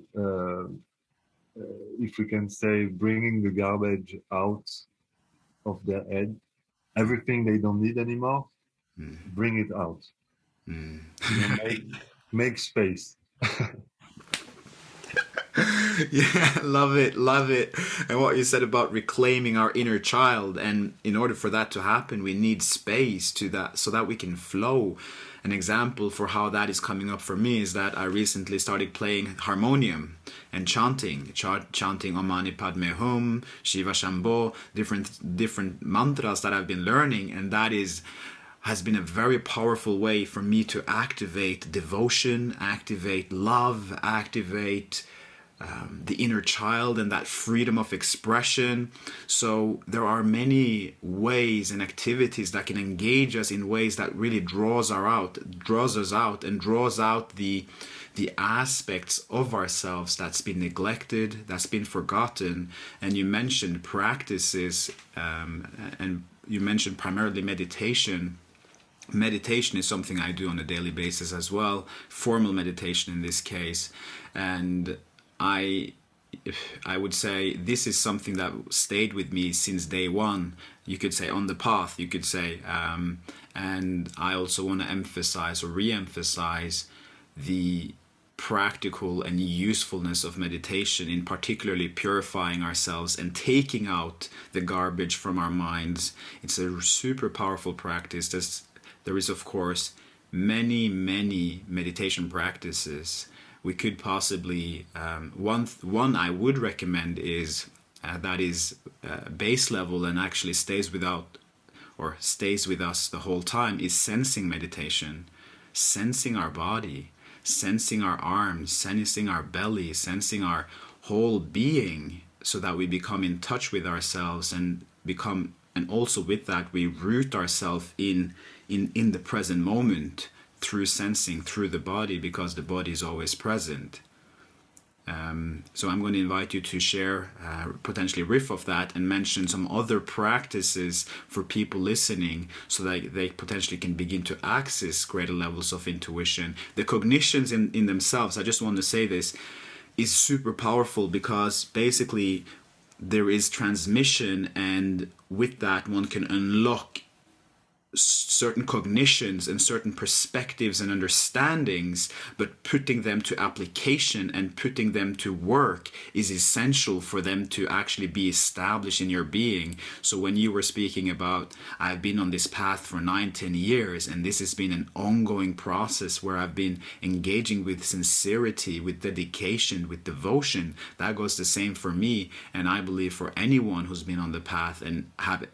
if we can say, bringing the garbage out of their head, everything they don't need anymore, bring it out. Make space. Yeah, love it, love it. And what you said about reclaiming our inner child, and in order for that to happen, we need space to that so that we can flow. An example for how that is coming up for me is that I recently started playing harmonium and chanting Om Mani Padme Hum, Shiva Shambho, different mantras that I've been learning, and that has been a very powerful way for me to activate devotion, activate love, activate the inner child and that freedom of expression. So there are many ways and activities that can engage us in ways that really draws us out and draws out the aspects of ourselves that's been neglected, that's been forgotten. And you mentioned practices, and you mentioned primarily meditation. Meditation is something I do on a daily basis as well, formal meditation in this case. And I would say this is something that stayed with me since day one. You could say on the path, you could say. And I also want to emphasize or re-emphasize the practical and usefulness of meditation, in particularly purifying ourselves and taking out the garbage from our minds. It's a super powerful practice. There is, of course, many meditation practices. We could possibly one I would recommend is that is base level and actually stays with us the whole time, is sensing meditation, sensing our body, sensing our arms, sensing our belly, sensing our whole being, so that we become in touch with ourselves and also with that we root ourselves in the present moment through sensing through the body, because the body is always present. So I'm going to invite you to share, potentially riff of that, and mention some other practices for people listening, so that they potentially can begin to access greater levels of intuition. The cognitions in themselves, I just want to say this, is super powerful because basically there is transmission, and with that one can unlock certain cognitions and certain perspectives and understandings, but putting them to application and putting them to work is essential for them to actually be established in your being. So when you were speaking about, I've been on this path for 9-10 years, and this has been an ongoing process where I've been engaging with sincerity, with dedication, with devotion, that goes the same for me, and I believe for anyone who's been on the path and have,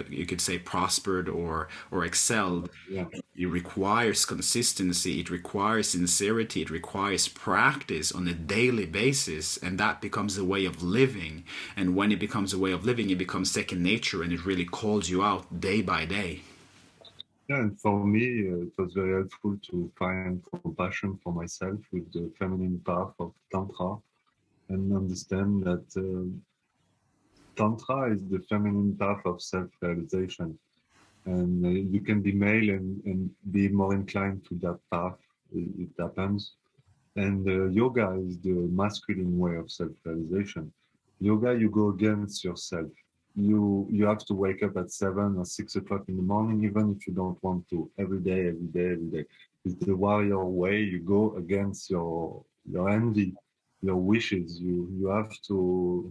you could say, prospered or excelled. Yeah. It requires consistency, it requires sincerity, it requires practice on a daily basis, and that becomes a way of living. And when it becomes a way of living, it becomes second nature, and it really calls you out day by day. Yeah, and for me, it was very helpful to find compassion for myself with the feminine path of Tantra and understand that Tantra is the feminine path of self-realization. And you can be male and be more inclined to that path. It happens. And yoga is the masculine way of self-realization. Yoga, you go against yourself. You have to wake up at 7 or 6 o'clock in the morning, even if you don't want to. Every day, every day, every day. It's the warrior way. You go against your envy, your wishes. You have to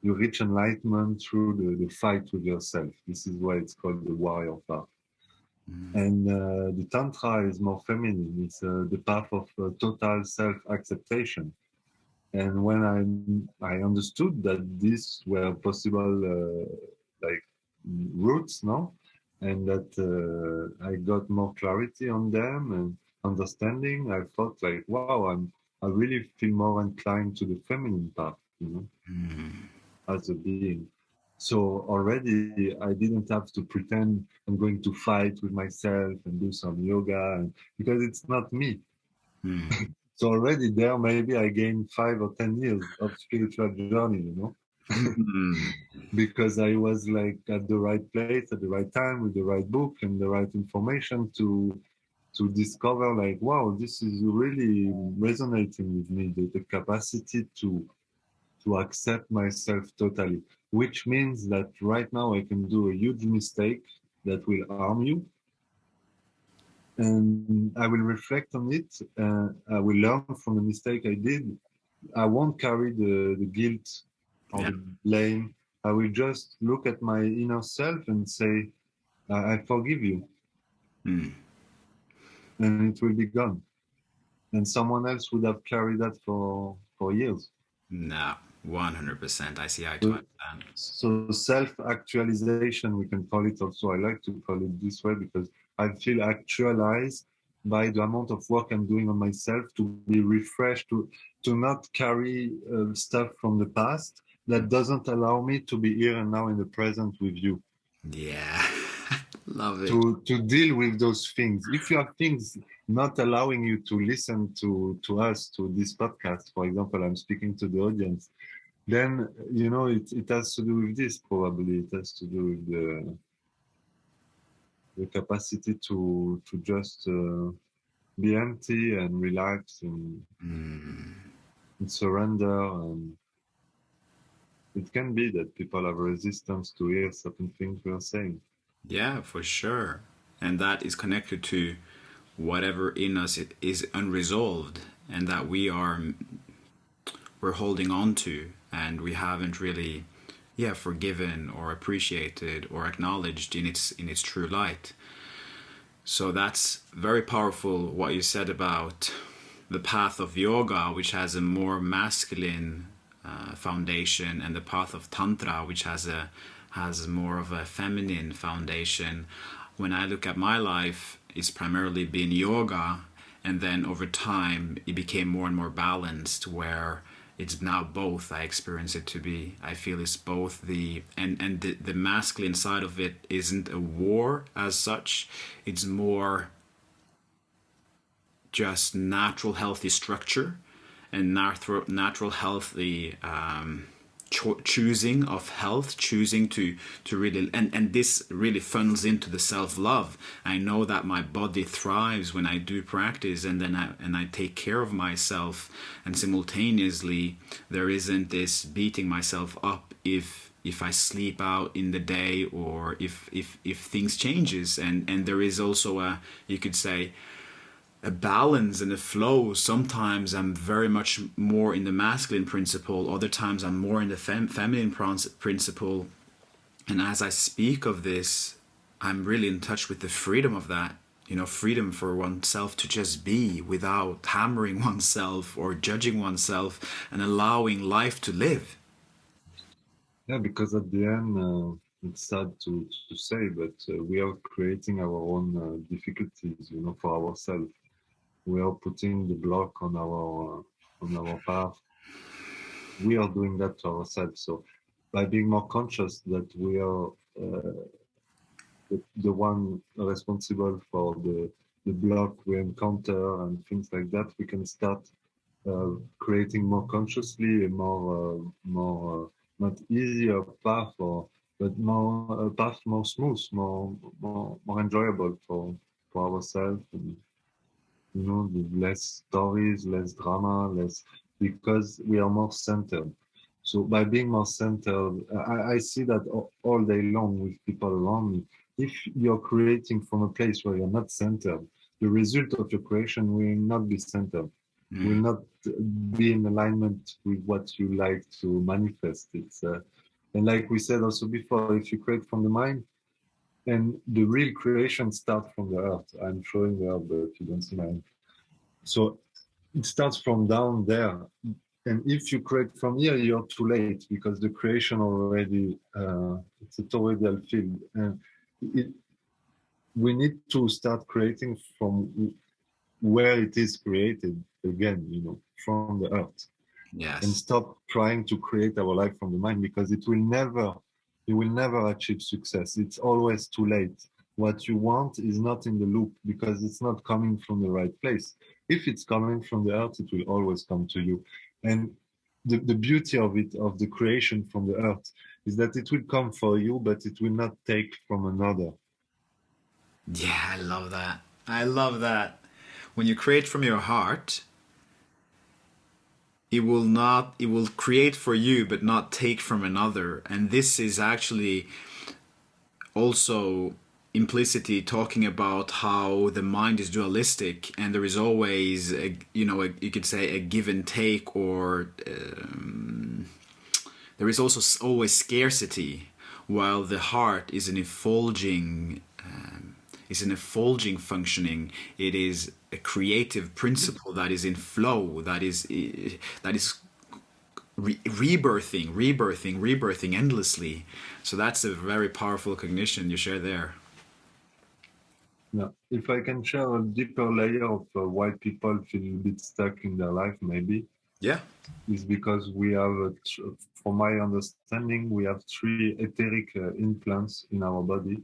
you reach enlightenment through the fight with yourself. This is why it's called the warrior path. And the Tantra is more feminine. It's the path of total self-acceptation. And when I understood that these were possible, like roots, no, and that I got more clarity on them and understanding, I thought like, wow, I really feel more inclined to the feminine path, as a being. So already I didn't have to pretend I'm going to fight with myself and do some yoga, because it's not me. So already there, maybe I gained 5 or 10 years of spiritual journey, because I was like at the right place at the right time with the right book and the right information to discover like, wow, this is really resonating with me, the capacity to accept myself totally, which means that right now I can do a huge mistake that will harm you. And I will reflect on it. I will learn from the mistake I did. I won't carry the guilt or Yeah. the blame. I will just look at my inner self and say, I forgive you. And it will be gone. And someone else would have carried that for years. No, 100%. I see eye to So, eye. so self-actualization, we can call it also. I like to call it this way because I feel actualized by the amount of work I'm doing on myself to be refreshed, to not carry stuff from the past that doesn't allow me to be here and now in the present with you. Yeah. Love it. To deal with those things. If you have things not allowing you to listen to us, to this podcast, for example, I'm speaking to the audience, then it has to do with this. Probably it has to do with the capacity to just be empty and relax and surrender. And it can be that people have resistance to hear certain things we are saying. Yeah, for sure. And that is connected to whatever in us is unresolved, and that we're holding on to, and we haven't really, yeah, forgiven or appreciated or acknowledged in its true light. So that's very powerful what you said about the path of yoga, which has a more masculine foundation, and the path of tantra, which has more of a feminine foundation. When I look at my life, it's primarily been yoga, and then over time it became more and more balanced, where it's now both. I experience it to be, I feel it's both the masculine side of it isn't a war as such. It's more just natural healthy structure and natural healthy choosing of health, choosing to really, and this really funnels into the self-love. I know that my body thrives when I do practice, and then I take care of myself, and simultaneously there isn't this beating myself up if I sleep out in the day, or if things changes, and there is also a, you could say, a balance and a flow. Sometimes I'm very much more in the masculine principle, other times I'm more in the feminine principle. And as I speak of this, I'm really in touch with the freedom of that. You know, freedom for oneself to just be without hammering oneself or judging oneself, and allowing life to live. Yeah, because at the end, it's sad to say, but we are creating our own difficulties, for ourselves. We are putting the block on our path. We are doing that to ourselves. So by being more conscious that we are the one responsible for the block we encounter and things like that, we can start creating more consciously a more not easier path, but more a path more smooth, more enjoyable for ourselves, and with less stories, less drama, less, because we are more centered. So by being more centered, I see that all day long with people around me. If you're creating from a place where you're not centered, the result of your creation will not be centered, will not be in alignment with what you like to manifest. It's and like we said also before, if you create from the mind, and the real creation starts from the earth. I'm showing the earth, but you don't see my hand. So it starts from down there. And if you create from here, you're too late, because the creation already, it's a toroidal field. And it, we need to start creating from where it is created again, from the earth, and Yes. stop trying to create our life from the mind, because you will never achieve success. It's always too late. What you want is not in the loop, because it's not coming from the right place. If it's coming from the earth, it will always come to you. And the beauty of it, of the creation from the earth, is that it will come for you, but it will not take from another. Yeah, I love that. I love that. When you create from your heart, it will create for you but not take from another. And this is actually also implicitly talking about how the mind is dualistic, and there is always you could say a give and take, or there is also always scarcity, while the heart is an effulging functioning. It is a creative principle that is in flow, that is rebirthing endlessly. So that's a very powerful cognition you share there. Yeah. If I can share a deeper layer of why people feel a bit stuck in their life, maybe, Yeah. is because we have, from my understanding, we have three etheric implants in our body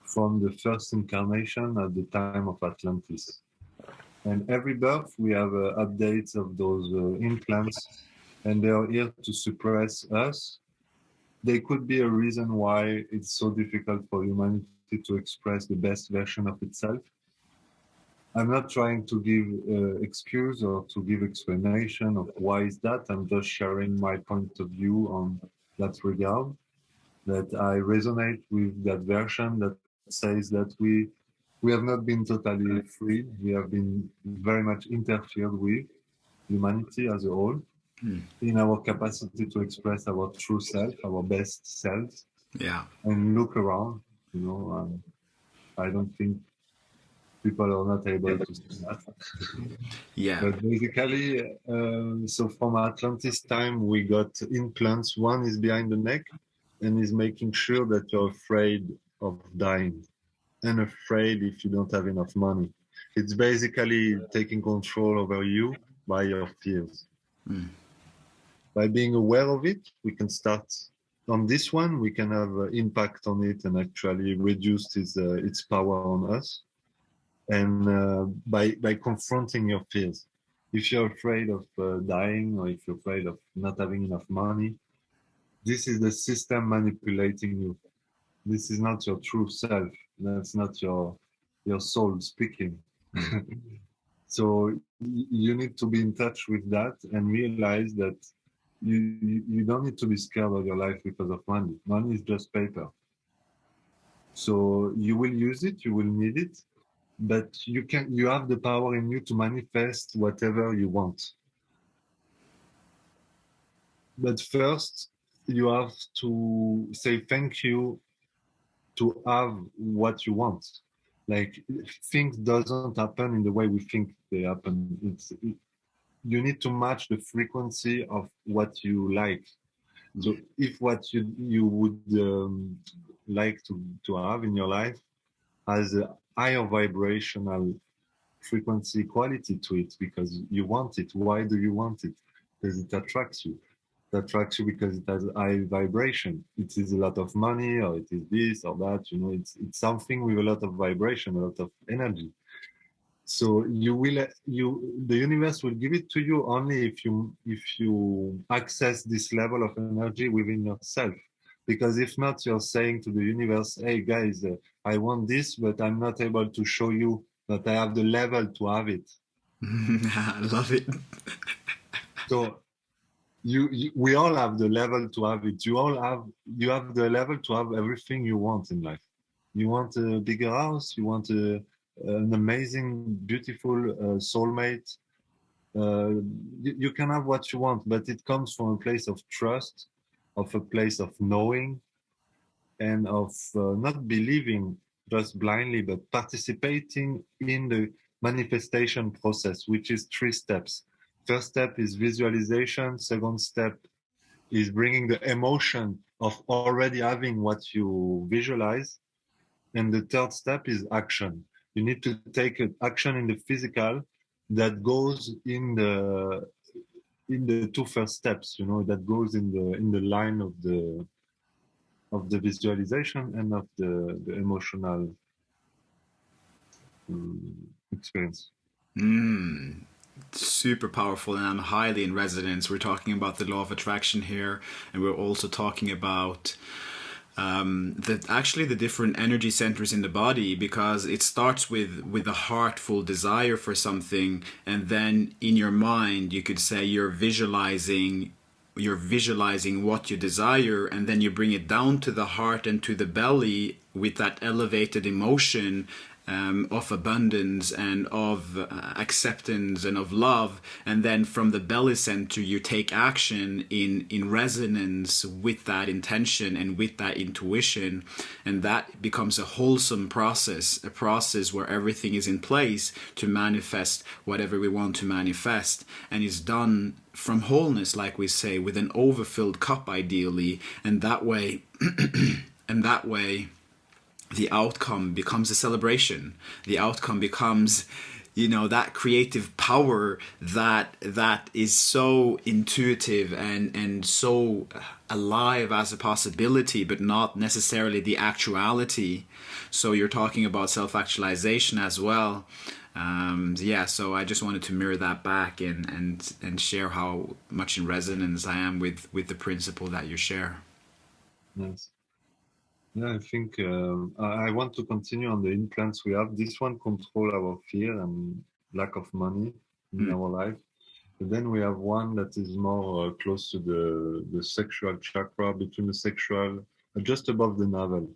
from the first incarnation at the time of Atlantis. And every birth, we have updates of those implants, and they are here to suppress us. They could be a reason why it's so difficult for humanity to express the best version of itself. I'm not trying to give excuse or to give explanation of why is that. I'm just sharing my point of view on that regard. That I resonate with that version that says that we have not been totally free. We have been very much interfered with, humanity as a whole, in our capacity to express our true self, our best selves, Yeah. and look around. I don't think people are not able to see that. Yeah. But basically, so from Atlantis time, we got implants. One is behind the neck and is making sure that you're afraid of dying and afraid if you don't have enough money. It's basically taking control over you by your fears. By being aware of it, we can start on this one. We can have impact on it and actually reduce its power on us. And by confronting your fears, if you're afraid of dying, or if you're afraid of not having enough money, This is the system manipulating you. This is not your true self. That's not your soul speaking. Mm. So you need to be in touch with that and realize that you don't need to be scared of your life because of money. Money is just paper. So you will use it, you will need it, but you have the power in you to manifest whatever you want. But first, you have to say thank you to have what you want. Like things doesn't happen in the way we think they happen. You need to match the frequency of what you like. Yeah. So if what you would like to have in your life has a higher vibrational frequency quality to it because you want it. Why do you want it? Because it attracts you. It attracts you because it has high vibration. It is a lot of money, or it is this or that. You know, it's something with a lot of vibration, a lot of energy. So the universe will give it to you only if you access this level of energy within yourself. Because if not, you're saying to the universe, "Hey guys, I want this, but I'm not able to show you that I have the level to have it." I love it. So we all have the level to have it. You have the level to have everything you want in life. You want a bigger house. You want an amazing, beautiful soulmate. You can have what you want, but it comes from a place of trust, of a place of knowing, and of not believing just blindly, but participating in the manifestation process, which is 3 steps. First step is visualization. Second step is bringing the emotion of already having what you visualize. And the third step is action. You need to take an action in the physical that goes in the 2 first steps, that goes in the line of the visualization and of the emotional experience. Mm. Super powerful, and I'm highly in resonance. We're talking about the law of attraction here, and we're also talking about the different energy centers in the body, because it starts with a heartful desire for something, and then in your mind you could say you're visualizing what you desire, and then you bring it down to the heart and to the belly with that elevated emotion of abundance and of acceptance and of love, and then from the belly center you take action in resonance with that intention and with that intuition, and that becomes a wholesome process, a process where everything is in place to manifest whatever we want to manifest, and is done from wholeness, like we say, with an overfilled cup ideally, and that way and that way the outcome becomes a celebration. The outcome becomes, that creative power that is so intuitive and so alive as a possibility, but not necessarily the actuality. So you're talking about self-actualization as well. Yeah, so I just wanted to mirror that back and share how much in resonance I am with the principle that you share. Yes. Yeah, I think I want to continue on the implants we have. This one control our fear and lack of money in Mm. our life. And then we have one that is more close to the sexual chakra, between the sexual, just above the navel,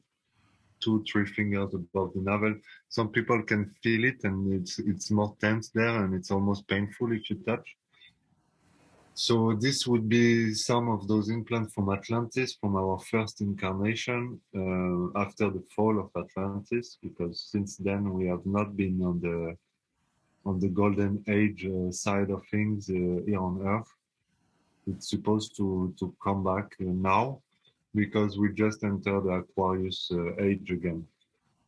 2, 3 fingers above the navel. Some people can feel it, and it's more tense there, and it's almost painful if you touch. So this would be some of those implants from Atlantis, from our first incarnation after the fall of Atlantis, because since then we have not been on the golden age side of things here on Earth. It's supposed to come back now because we just entered the Aquarius age again.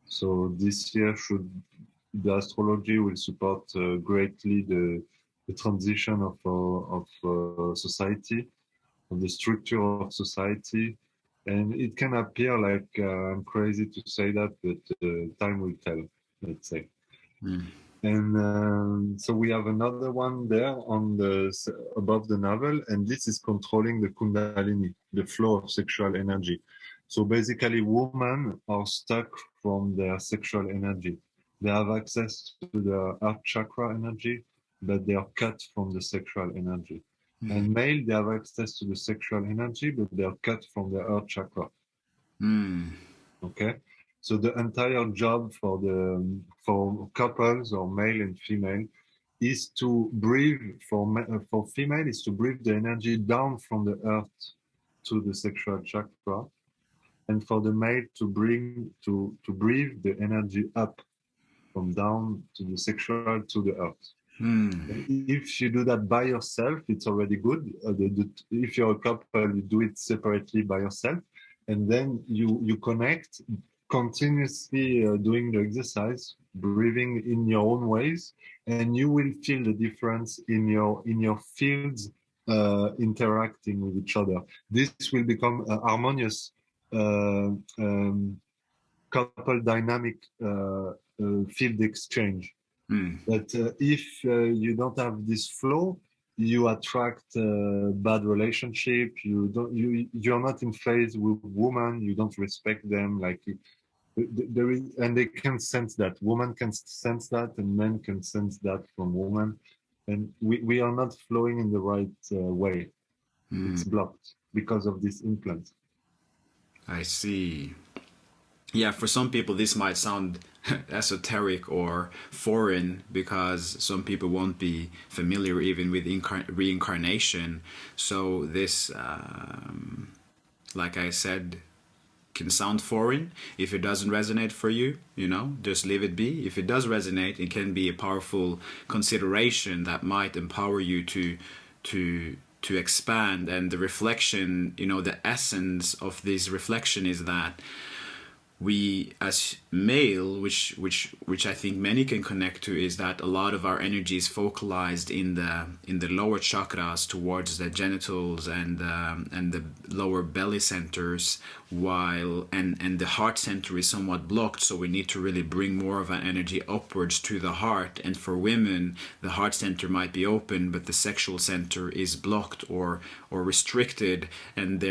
So this year the astrology will support greatly the transition of society, of the structure of society. And it can appear like I'm crazy to say that, but time will tell, let's say. Mm. And so we have another one there on the above the navel, and this is controlling the Kundalini, the flow of sexual energy. So basically, women are stuck from their sexual energy. They have access to the heart chakra energy, but they are cut from the sexual energy. And male, they have access to the sexual energy, but they are cut from the heart chakra. Mm. Okay, so the entire job for couples or male and female is to breathe for female is to breathe the energy down from the earth to the sexual chakra, and for the male to breathe the energy up from down to the sexual to the earth. Mm. If you do that by yourself, it's already good. If you're a couple, you do it separately by yourself, and then you connect continuously doing the exercise, breathing in your own ways, and you will feel the difference in your fields interacting with each other. This will become a harmonious uh, um, couple dynamic field exchange. Mm. But if you don't have this flow, you attract bad relationship. You're not in phase with women. You don't respect them. Like there is, and they can sense that. Women can sense that, and men can sense that from women. And we are not flowing in the right way. It's blocked because of this implant. I see. Yeah, for some people this might sound esoteric or foreign because some people won't be familiar even with reincarnation. So this, like I said, can sound foreign. If it doesn't resonate for you, just leave it be. If it does resonate, it can be a powerful consideration that might empower you to expand. And the reflection, the essence of this reflection is that we as male, which I think many can connect to, is that a lot of our energy is focalized in the lower chakras towards the genitals and the lower belly centers, while and the heart center is somewhat blocked. So we need to really bring more of that energy upwards to the heart. And for women, the heart center might be open, but the sexual center is blocked or restricted, and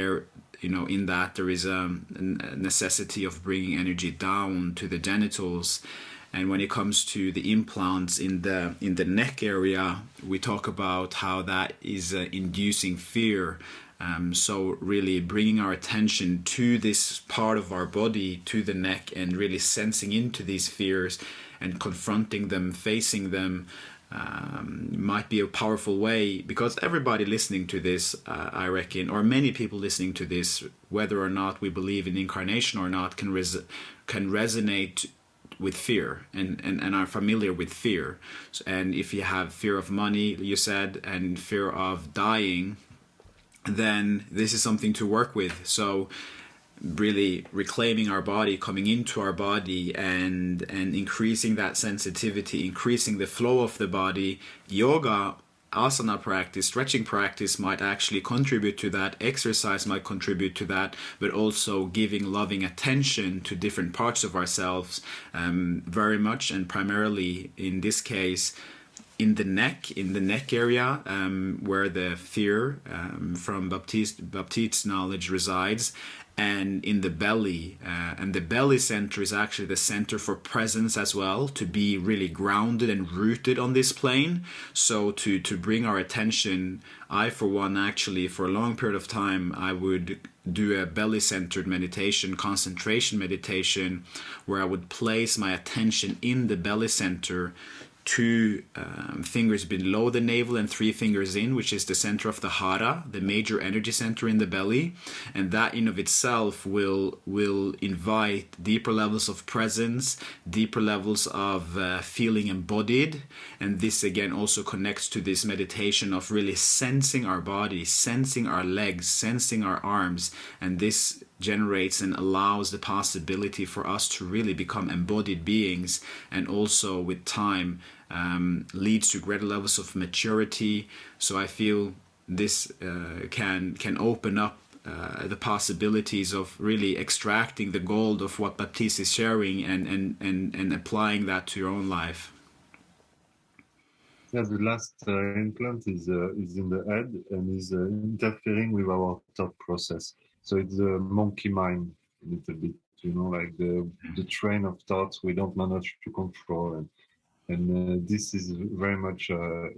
in that there is a necessity of bringing energy down to the genitals. And when it comes to the implants in the neck area, we talk about how that is inducing fear. So really bringing our attention to this part of our body, to the neck, and really sensing into these fears and confronting them, facing them, might be a powerful way, because everybody listening to this, I reckon, or many people listening to this, whether or not we believe in incarnation or not, can resonate with fear and are familiar with fear. And if you have fear of money, you said, and fear of dying, then this is something to work with. So really reclaiming our body, coming into our body, and increasing that sensitivity, increasing the flow of the body. Yoga, asana practice, stretching practice might actually contribute to that. Exercise might contribute to that, but also giving loving attention to different parts of ourselves, very much, and primarily in this case in the neck area, where the fear from Baptiste's knowledge resides, and in the belly. And the belly center is actually the center for presence as well, to be really grounded and rooted on this plane. So to bring our attention, I for one, actually for a long period of time, I would do a belly centered meditation, concentration meditation, where I would place my attention in the belly center, 2 fingers below the navel and 3 fingers in, which is the center of the hara, the major energy center in the belly. And that in of itself will invite deeper levels of presence, deeper levels of feeling embodied. And this again also connects to this meditation of really sensing our body, sensing our legs, sensing our arms. And this generates and allows the possibility for us to really become embodied beings, and also with time leads to greater levels of maturity. So I feel this can open up the possibilities of really extracting the gold of what Baptiste is sharing, and applying that to your own life. Yeah, the last implant is in the head and is interfering with our thought process. So it's a monkey mind a little bit, you know, like the train of thoughts we don't manage to control, and this is very much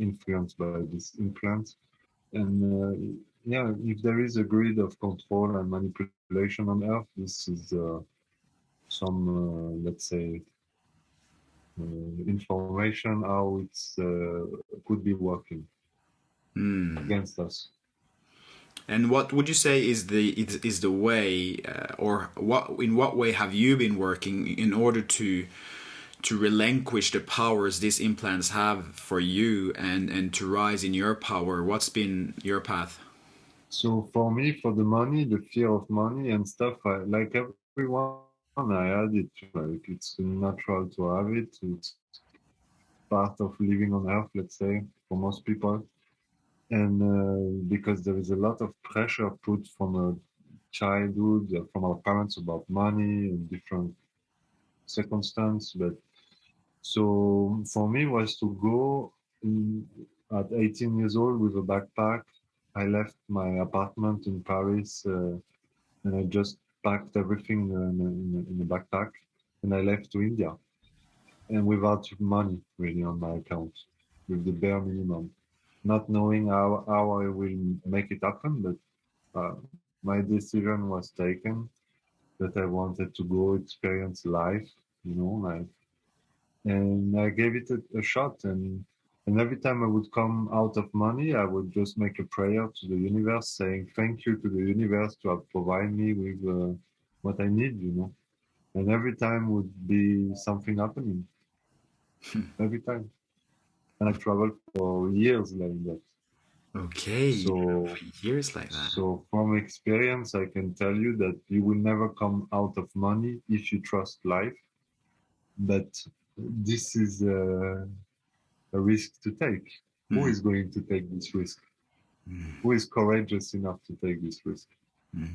influenced by this implant. And yeah, if there is a grid of control and manipulation on Earth, this is some, let's say, information how it's could be working against us. And what would you say is the way, or what in what way have you been working in order to relinquish the powers these implants have for you and to rise in your power? What's been your path? So for me, for the money, the fear of money and stuff, like everyone, I had it too. Like it's natural to have it. It's part of living on Earth, let's say, for most people. And because there is a lot of pressure put from a childhood, from our parents about money and different circumstances. But so for me was to go at 18 years old with a backpack. I left my apartment in Paris and I just packed everything in a backpack and I left to India and without money really on my account, with the bare minimum, not knowing how I will make it happen. But my decision was taken that I wanted to go experience life, you know, like, and I gave it a shot. And every time I would come out of money, I would just make a prayer to the universe, saying thank you to the universe to have provided me with what I need, you know. And every time would be something happening, every time. And I traveled for years like that. Okay, So, for years like that. so from experience, I can tell you that you will never come out of money if you trust life. But this is a risk to take. Who Mm, is going to take this risk? Who is courageous enough to take this risk?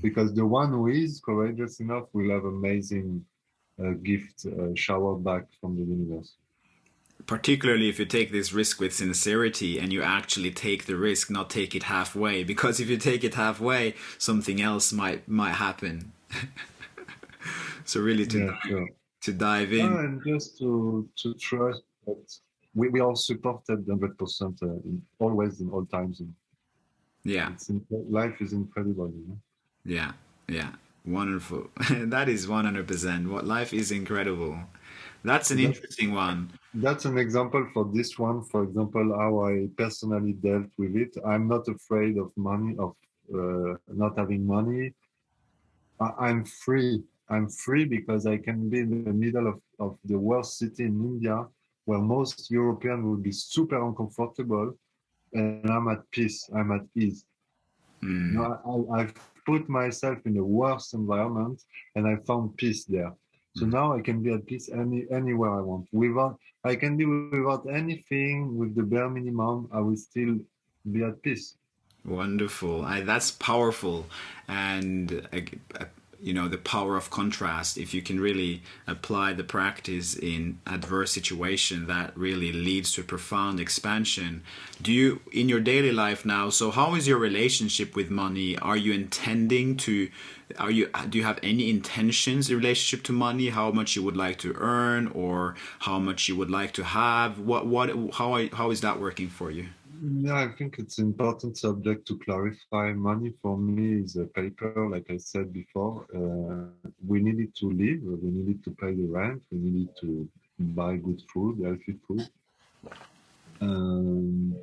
Because the one who is courageous enough will have amazing gift showered back from the universe. particularly if you take this risk with sincerity and you actually take the risk, not take it halfway, because if you take it halfway something else might happen. So really Yeah, sure. to dive in. And just to trust that we are supported 100% always in all times. And Yeah, life is incredible, you know. yeah, yeah, wonderful. That is 100%. What life is incredible. That's So an interesting one. that's an example for this one. For example, how I personally dealt with it. I'm not afraid of money, of not having money. I'm free. I'm free because I can be in the middle of the worst city in India where most Europeans would be super uncomfortable, and I'm at peace. I'm at ease. You know, I've put myself in the worst environment and I found peace there. So now I can be at peace anywhere I want. Without I can be without anything with the bare minimum, I will still be at peace. Wonderful. That's powerful. And, you know, the power of contrast. If you can really apply the practice in adverse situation, that really leads to profound expansion. Do you, in your daily life now, so how is your relationship with money? Are you intending to, do you have any intentions in relationship to money? How much you would like to earn or how much you would like to have? How is that working for you? Yeah, I think it's an important subject to clarify. Money for me is a paper, like I said before. We need it to live, we need it to pay the rent, we need it to buy good food, healthy food. Um,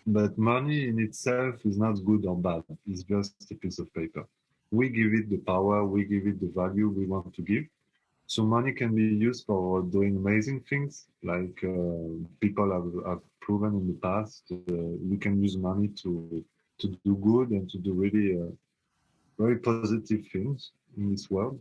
but money in itself is not good or bad. It's just a piece of paper. We give it the power, we give it the value we want to give. So money can be used for doing amazing things, like people have proven in the past. You can use money to do good and to do really very positive things in this world,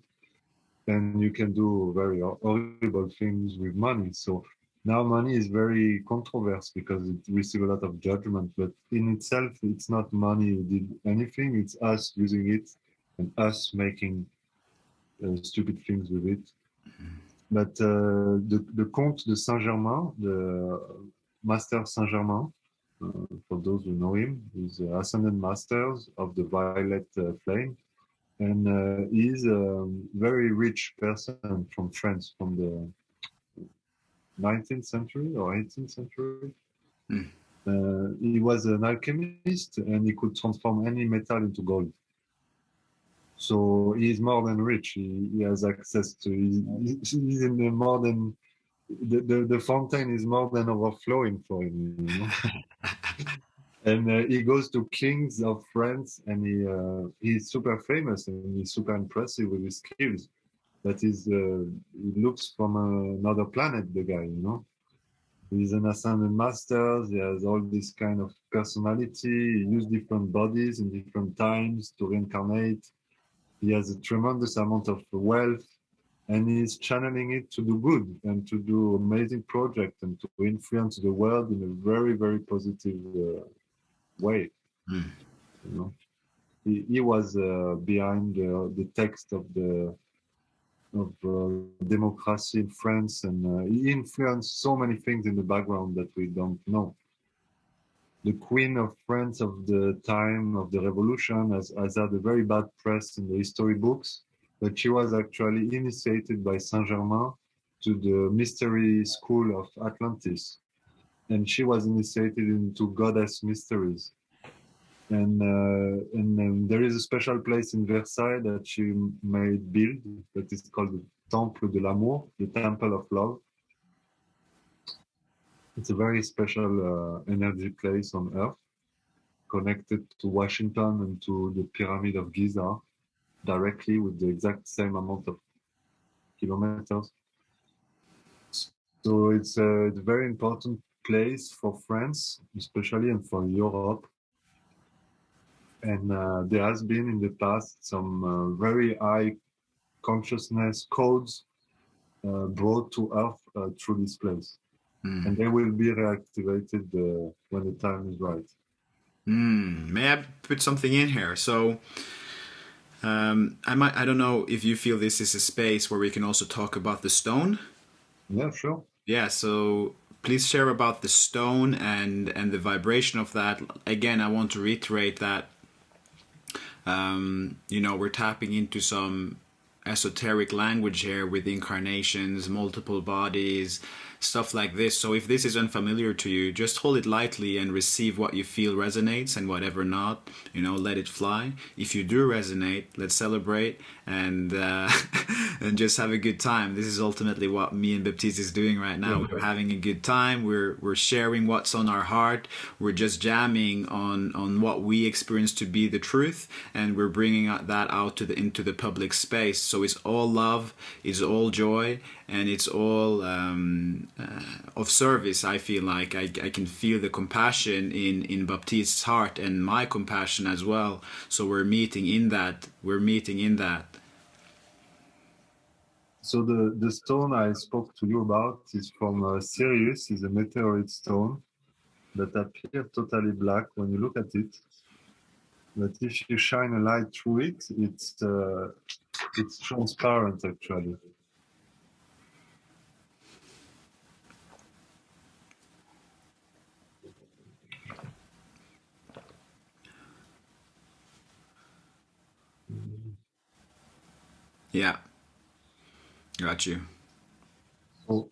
and you can do very horrible things with money. So now money is very controversial because it receives a lot of judgment, but in itself, it's not money who did anything. It's us using it and us making stupid things with it. But the Comte de Saint-Germain, Master Saint-Germain. For those who know him, he's Ascended Masters of the Violet Flame. And he's a very rich person from France, from the 19th century or 18th century. Mm. He was an alchemist and he could transform any metal into gold. So he's more than rich. He has access to, he's in the more than, the fountain is more than overflowing for him, you know? And he goes to kings of France and he's super famous and he's super impressive with his skills. That is, he looks from another planet, the guy, you know? He's an ascended master. He has all this kind of personality. He uses different bodies in different times to reincarnate. He has a tremendous amount of wealth and he's channeling it to do good and to do amazing projects and to influence the world in a very, very positive way. Mm. You know, he was behind the text of the of democracy in France, and he influenced so many things in the background that we don't know. The Queen of France of the time of the Revolution has had a very bad press in the history books, but she was actually initiated by Saint-Germain to the mystery school of Atlantis, and she was initiated into goddess mysteries. And there is a special place in Versailles that she made build that is called the Temple de l'Amour, the Temple of Love. It's a very special energy place on Earth, connected to Washington and to the Pyramid of Giza directly with the exact same amount of kilometers. So it's a very important place for France, especially, and for Europe. And there has been in the past some very high consciousness codes brought to Earth through this place. Mm. And they will be reactivated when the time is right. May I put something in here? So I don't know if you feel this is a space where we can also talk about the stone. Yeah, sure. Yeah, so please share about the stone and the vibration of that. Again, I want to reiterate that we're tapping into some esoteric language here with incarnations, multiple bodies, stuff like this. So if this is unfamiliar to you, just hold it lightly and receive what you feel resonates, and whatever not, let it fly. If you do resonate, let's celebrate and and just have a good time. This is ultimately what me and Baptiste is doing right now. We're having a good time. We're sharing what's on our heart. We're just jamming on what we experience to be the truth, and we're bringing that out into the public space. So it's all love, it's all joy, and it's all of service. I feel like I can feel the compassion in Baptiste's heart and my compassion as well. So we're meeting in that. So the stone I spoke to you about is from Sirius. Is a meteorite stone that appears totally black when you look at it. But if you shine a light through it, it's transparent actually. Yeah, got you. So,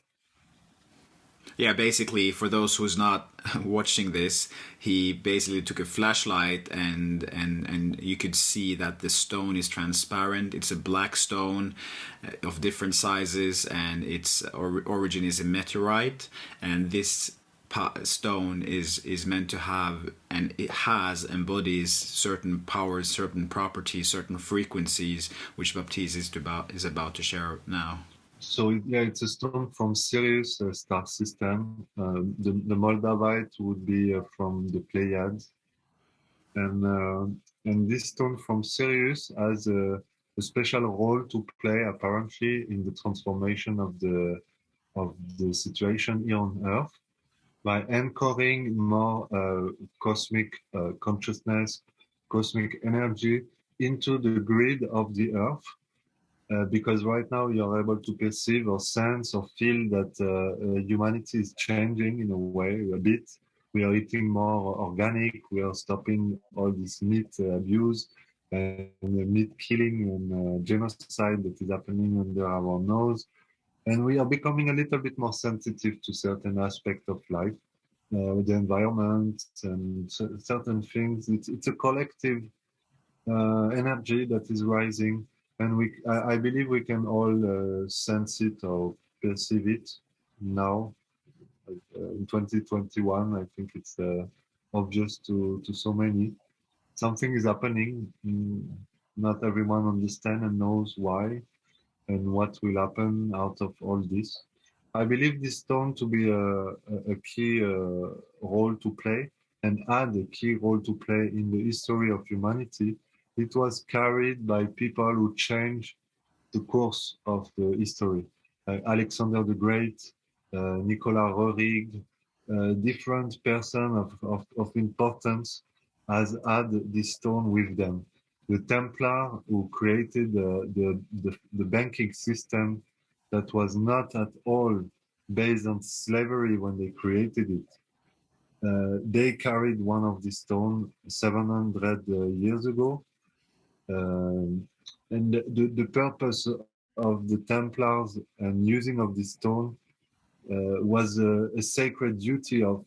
yeah, basically, for those who's not watching this, he basically took a flashlight and you could see that the stone is transparent. It's a black stone of different sizes, and its origin is a meteorite. And this stone is meant to have, and it embodies certain powers, certain properties, certain frequencies, which Baptiste is about to share now. So yeah, it's a stone from Sirius star system. The Moldavite would be from the Pleiades, and this stone from Sirius has a special role to play apparently in the transformation of the situation here on Earth by anchoring more cosmic consciousness, cosmic energy into the grid of the Earth. because right now you're able to perceive or sense or feel that humanity is changing in a way a bit. We are eating more organic. We are stopping all this meat abuse and meat killing and genocide that is happening under our nose. And we are becoming a little bit more sensitive to certain aspects of life, the environment and certain things. It's a collective energy that is rising, and I believe we can all sense it or perceive it now. In 2021, I think it's obvious to so many. Something is happening. Not everyone understands and knows why and what will happen out of all this. I believe this stone to be a key role to play and had a key role to play in the history of humanity. It was carried by people who changed the course of the history. Alexander the Great, Nicolas Roerich, different person of importance has had this stone with them. The Templar who created the banking system that was not at all based on slavery when they created it. They carried one of these stones 700 years ago. Um, and the purpose of the Templars and using of this stone was a sacred duty of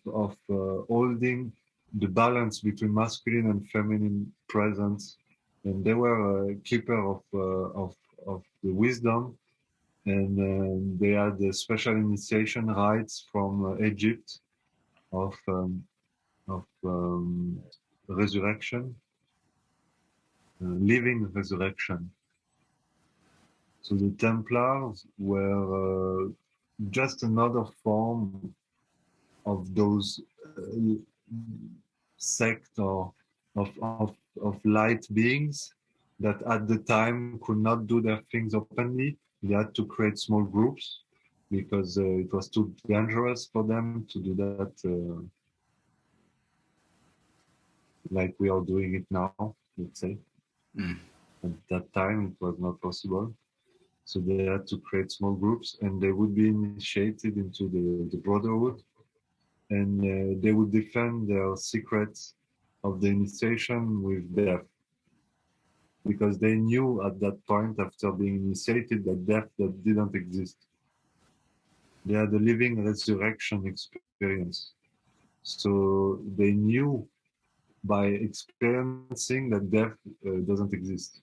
holding the balance between masculine and feminine presence. And they were a keeper of the wisdom, and they had the special initiation rites from Egypt of resurrection, living resurrection. So the Templars were just another form of those sect or of light beings that at the time could not do their things openly. They had to create small groups because it was too dangerous for them to do that like we are doing it now, let's say. Mm. At that time, it was not possible. So they had to create small groups and they would be initiated into the brotherhood, and they would defend their secrets of the initiation with death, because they knew at that point after being initiated that death that didn't exist. They had a living resurrection experience. So they knew by experiencing that death doesn't exist.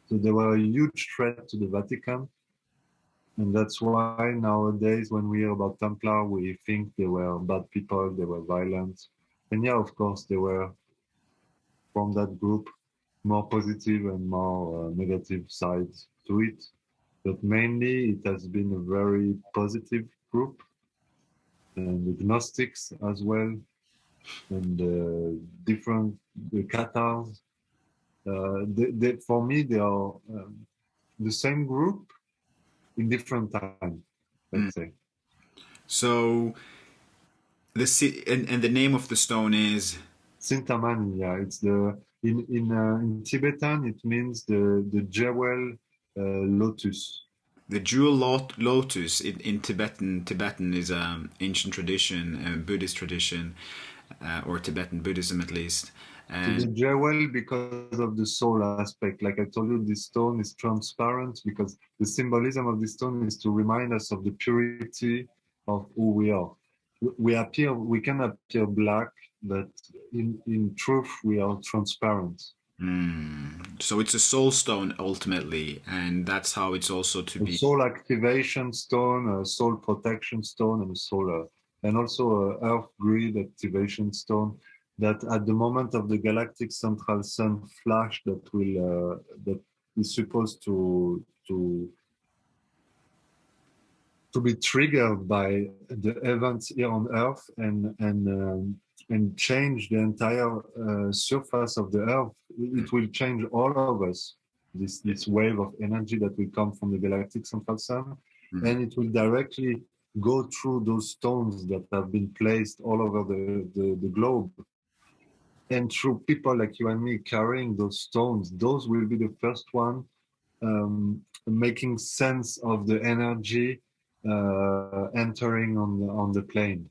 So they were a huge threat to the Vatican. And that's why nowadays, when we hear about Templar, we think they were bad people, they were violent. And yeah, of course, they were from that group more positive and more negative sides to it. But mainly, it has been a very positive group, and the Gnostics as well, and different the Cathars. For me, they are the same group in different time, let's Mm. say. So and the name of the stone is Cintamani, yeah, it's the in Tibetan it means the jewel lotus. the jewel lotus in Tibetan. Tibetan is ancient tradition, Buddhist tradition, or Tibetan Buddhism at least. So the And jewel because of the soul aspect. Like I told you, this stone is transparent because the symbolism of this stone is to remind us of the purity of who we are. We can appear black, but in truth we are transparent. so it's a soul stone ultimately, and that's how it's also to A be. soul activation stone, a soul protection stone, and a solar, and also a earth grid activation stone. That at the moment of the galactic central sun flash, that is supposed to be triggered by the events here on Earth and change the entire surface of the Earth. It will change all of us. This wave of energy that will come from the galactic central sun, Mhm. and it will directly go through those stones that have been placed all over the globe. And through people like you and me carrying those stones, those will be the first one making sense of the energy entering on the plane.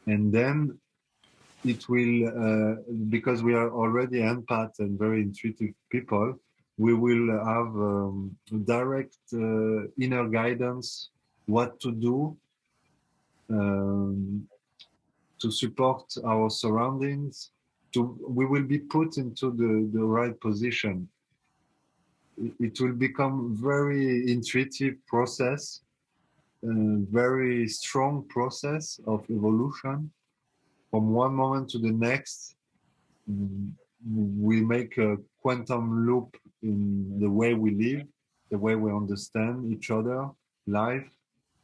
And then it will, because we are already empath and very intuitive people, we will have direct inner guidance, what to do um, to support our surroundings. We will be put into the right position. It will become very intuitive process, very strong process of evolution. From one moment to the next, mm, we make a quantum loop in the way we live, the way we understand each other, life.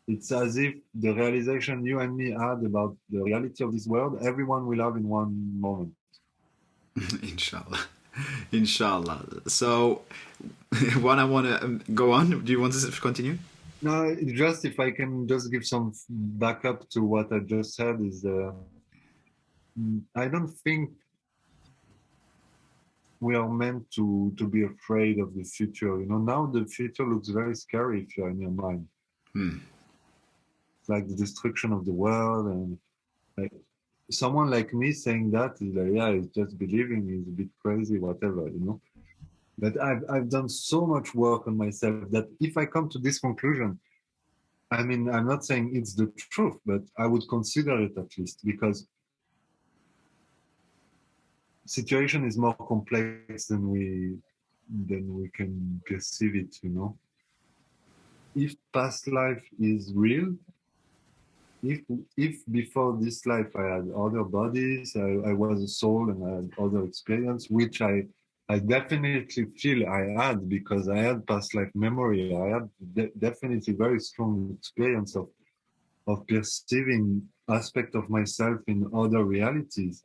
It's as if the realization you and me had about the reality of this world, everyone will have in one moment. Inshallah. Inshallah. So, what I want to go on, do you want to continue? No, just if I can just give some backup to what I just said is, I don't think we are meant to be afraid of the future. You know, now the future looks very scary if you're in your mind. It's like the destruction of the world, and like someone like me saying that is like, yeah, it's just believing is a bit crazy, whatever, you know. But I've done so much work on myself that if I come to this conclusion, I mean, I'm not saying it's the truth, but I would consider it at least, because situation is more complex than we can perceive it, you know. If past life is real, if before this life I had other bodies, I was a soul and I had other experience, which I definitely feel I had, because I had past life memory. I had definitely very strong experience of perceiving aspect of myself in other realities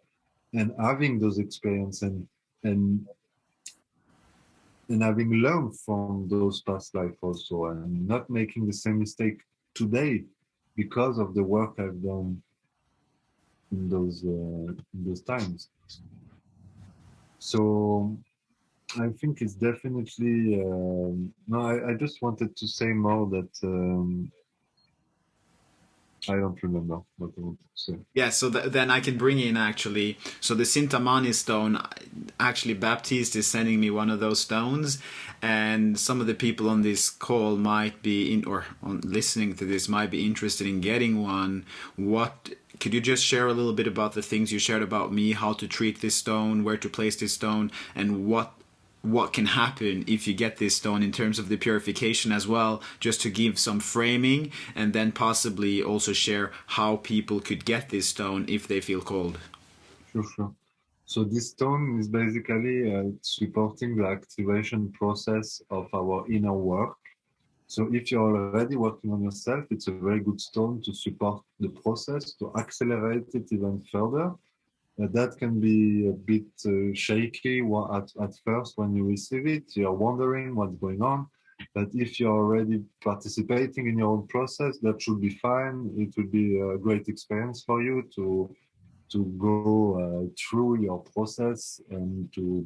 and having those experiences and and having learned from those past life also, and not making the same mistake today because of the work I've done in those times. So I think it's definitely no. I just wanted to say more that I don't remember what I wanted to say. Yeah, so then I can bring in actually. So the Cintamani Stone, actually, Baptiste is sending me one of those stones, and some of the people on this call might be in, or on listening to this, might be interested in getting one. What could you just share a little bit about the things you shared about me, how to treat this stone, where to place this stone, and what can happen if you get this stone in terms of the purification as well, just to give some framing, and then possibly also share how people could get this stone if they feel called. Sure, sure. So this stone is basically supporting the activation process of our inner work. So if you're already working on yourself, it's a very good stone to support the process, to accelerate it even further. That can be a bit shaky at first when you receive it. You're wondering what's going on. But if you're already participating in your own process, that should be fine. It will be a great experience for you to go through your process and to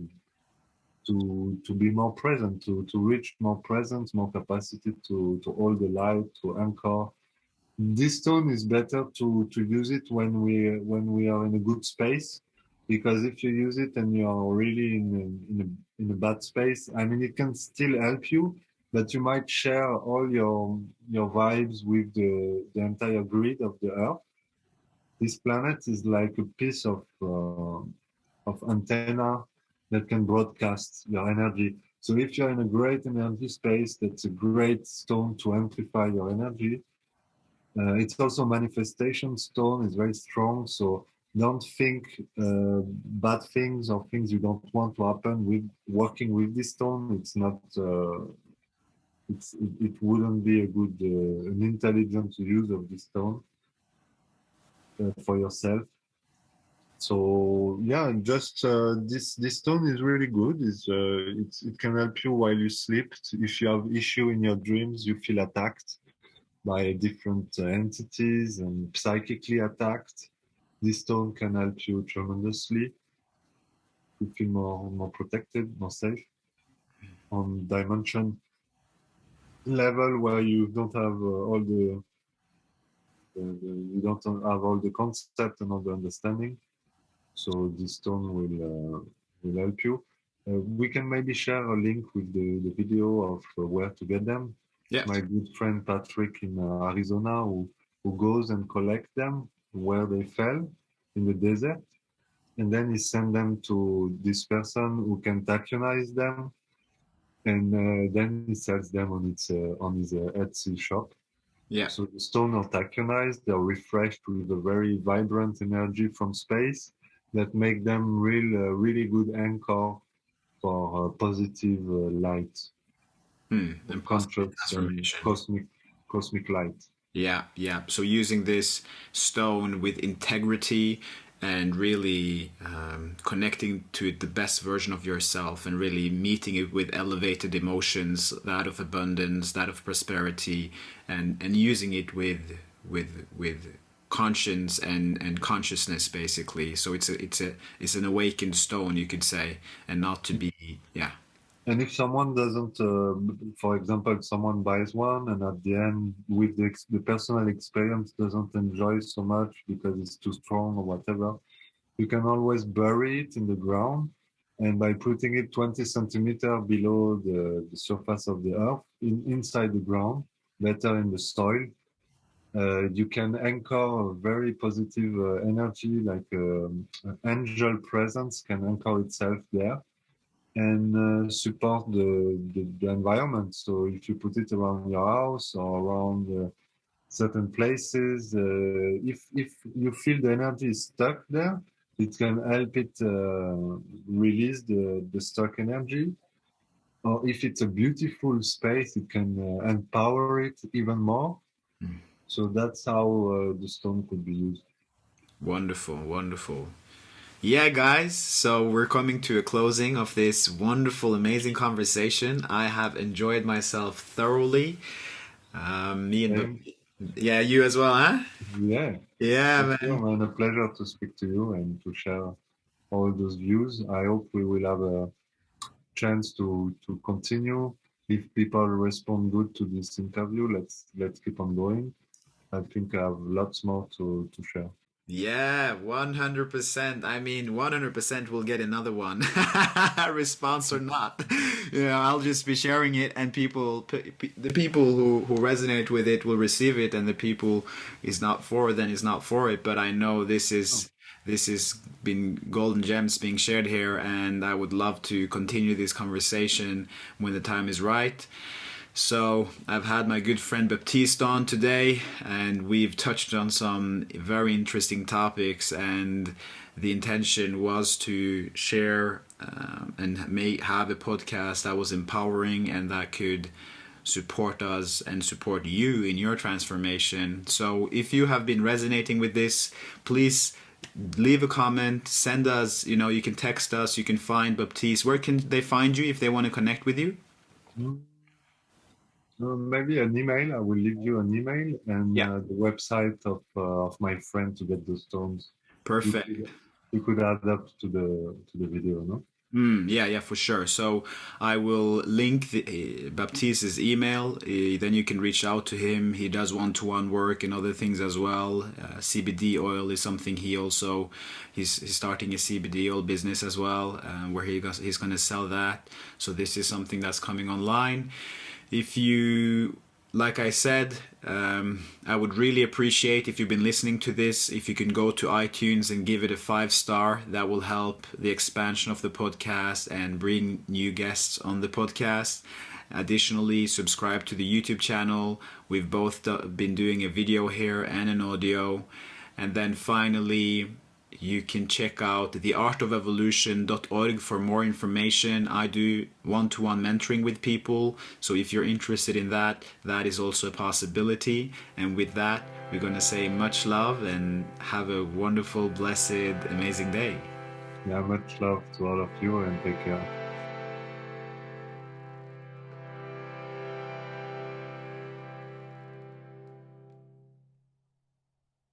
be more present, to reach more presence, more capacity to hold the light, to anchor. This stone is better to use it when we are in a good space, because if you use it and you are really in a bad space, I mean, it can still help you, but you might share all your vibes with the entire grid of the Earth. This planet is like a piece of antenna that can broadcast your energy. So if you're in a great energy space, that's a great stone to amplify your energy. It's also manifestation stone, is very strong. So don't think bad things or things you don't want to happen with working with this stone. It's not. It wouldn't be a good, an intelligent use of this stone for yourself. So yeah, just this stone is really good. It can help you while you sleep. If you have issue in your dreams, you feel attacked by different entities and psychically attacked. This stone can help you tremendously to feel more protected, more safe. on dimension level where you don't have all you don't have all the concept and all the understanding. So this stone will help you. We can maybe share a link with the video of where to get them. Yeah. My good friend Patrick in Arizona, who goes and collects them where they fell in the desert, and then he send them to this person who can tachionize them, and then he sells them on his Etsy shop. Yeah. So the stone are tachionized, they're refreshed with a very vibrant energy from space that make them really good anchor for positive light, for And positive conscious and transformation. cosmic light. Yeah, yeah. So using this stone with integrity and really connecting to it the best version of yourself and really meeting it with elevated emotions, that of abundance, that of prosperity, and using it with conscience and consciousness basically. So it's an awakened stone, you could say, and not to be, yeah. And if someone doesn't, for example, someone buys one and at the end, with the personal experience, doesn't enjoy so much because it's too strong or whatever, you can always bury it in the ground. And by putting it 20 centimeters below the surface of the earth, inside the ground, better in the soil, you can anchor a very positive energy, like angel presence can anchor itself there and support the environment. So if you put it around your house or around certain places, if you feel the energy is stuck there, it can help it release the stuck energy. Or if it's a beautiful space, it can empower it even more. So that's how the stone could be used. Wonderful, wonderful. Yeah, guys, so we're coming to a closing of this wonderful, amazing conversation. I have enjoyed myself thoroughly. Me and And yeah, you as well, huh? yeah, Yeah, for sure, man. man, a pleasure to speak to you and to share all those views. I hope we will have a chance to continue. If people respond good to this interview, let's keep on going. I think I have lots more to share. Yeah, 100%. I mean, 100% we'll get another one. Response or not. I'll just be sharing it and the people who resonate with it will receive it and the people is not for it, then is not for it. But I know Oh, this is been golden gems being shared here and I would love to continue this conversation when the time is right. So I've had my good friend Baptiste on today, and we've touched on some very interesting topics. And the intention was to share and may have a podcast that was empowering and that could support us and support you in your transformation. So if you have been resonating with this, please leave a comment, send us, you can text us, you can find Baptiste. Where can they find you if they want to connect with you? mm, maybe an email. I will leave you an email and Yeah. the website of my friend to get the stones. You Perfect. could you could add up to the video, no? Yeah, yeah, for sure. So I will link Baptiste's email. Then you can reach out to him. He does one-to-one work and other things as well. CBD oil is something he's starting a CBD oil business as well, where he's going to sell that. So this is something that's coming online. If you like I said, I would really appreciate if you've been listening to this, if you can go to iTunes and give it a 5 star. That will help the expansion of the podcast and bring new guests on the podcast. Additionally, subscribe to the YouTube channel. We've both been doing a video here and an audio. And then finally, you can check out theartofelvolution.org for more information. I do one-to-one mentoring with people, so if you're interested in that, that is also a possibility. And with that, we're going to say much love and have a wonderful, blessed, amazing day. Yeah, much love to all of you and take care.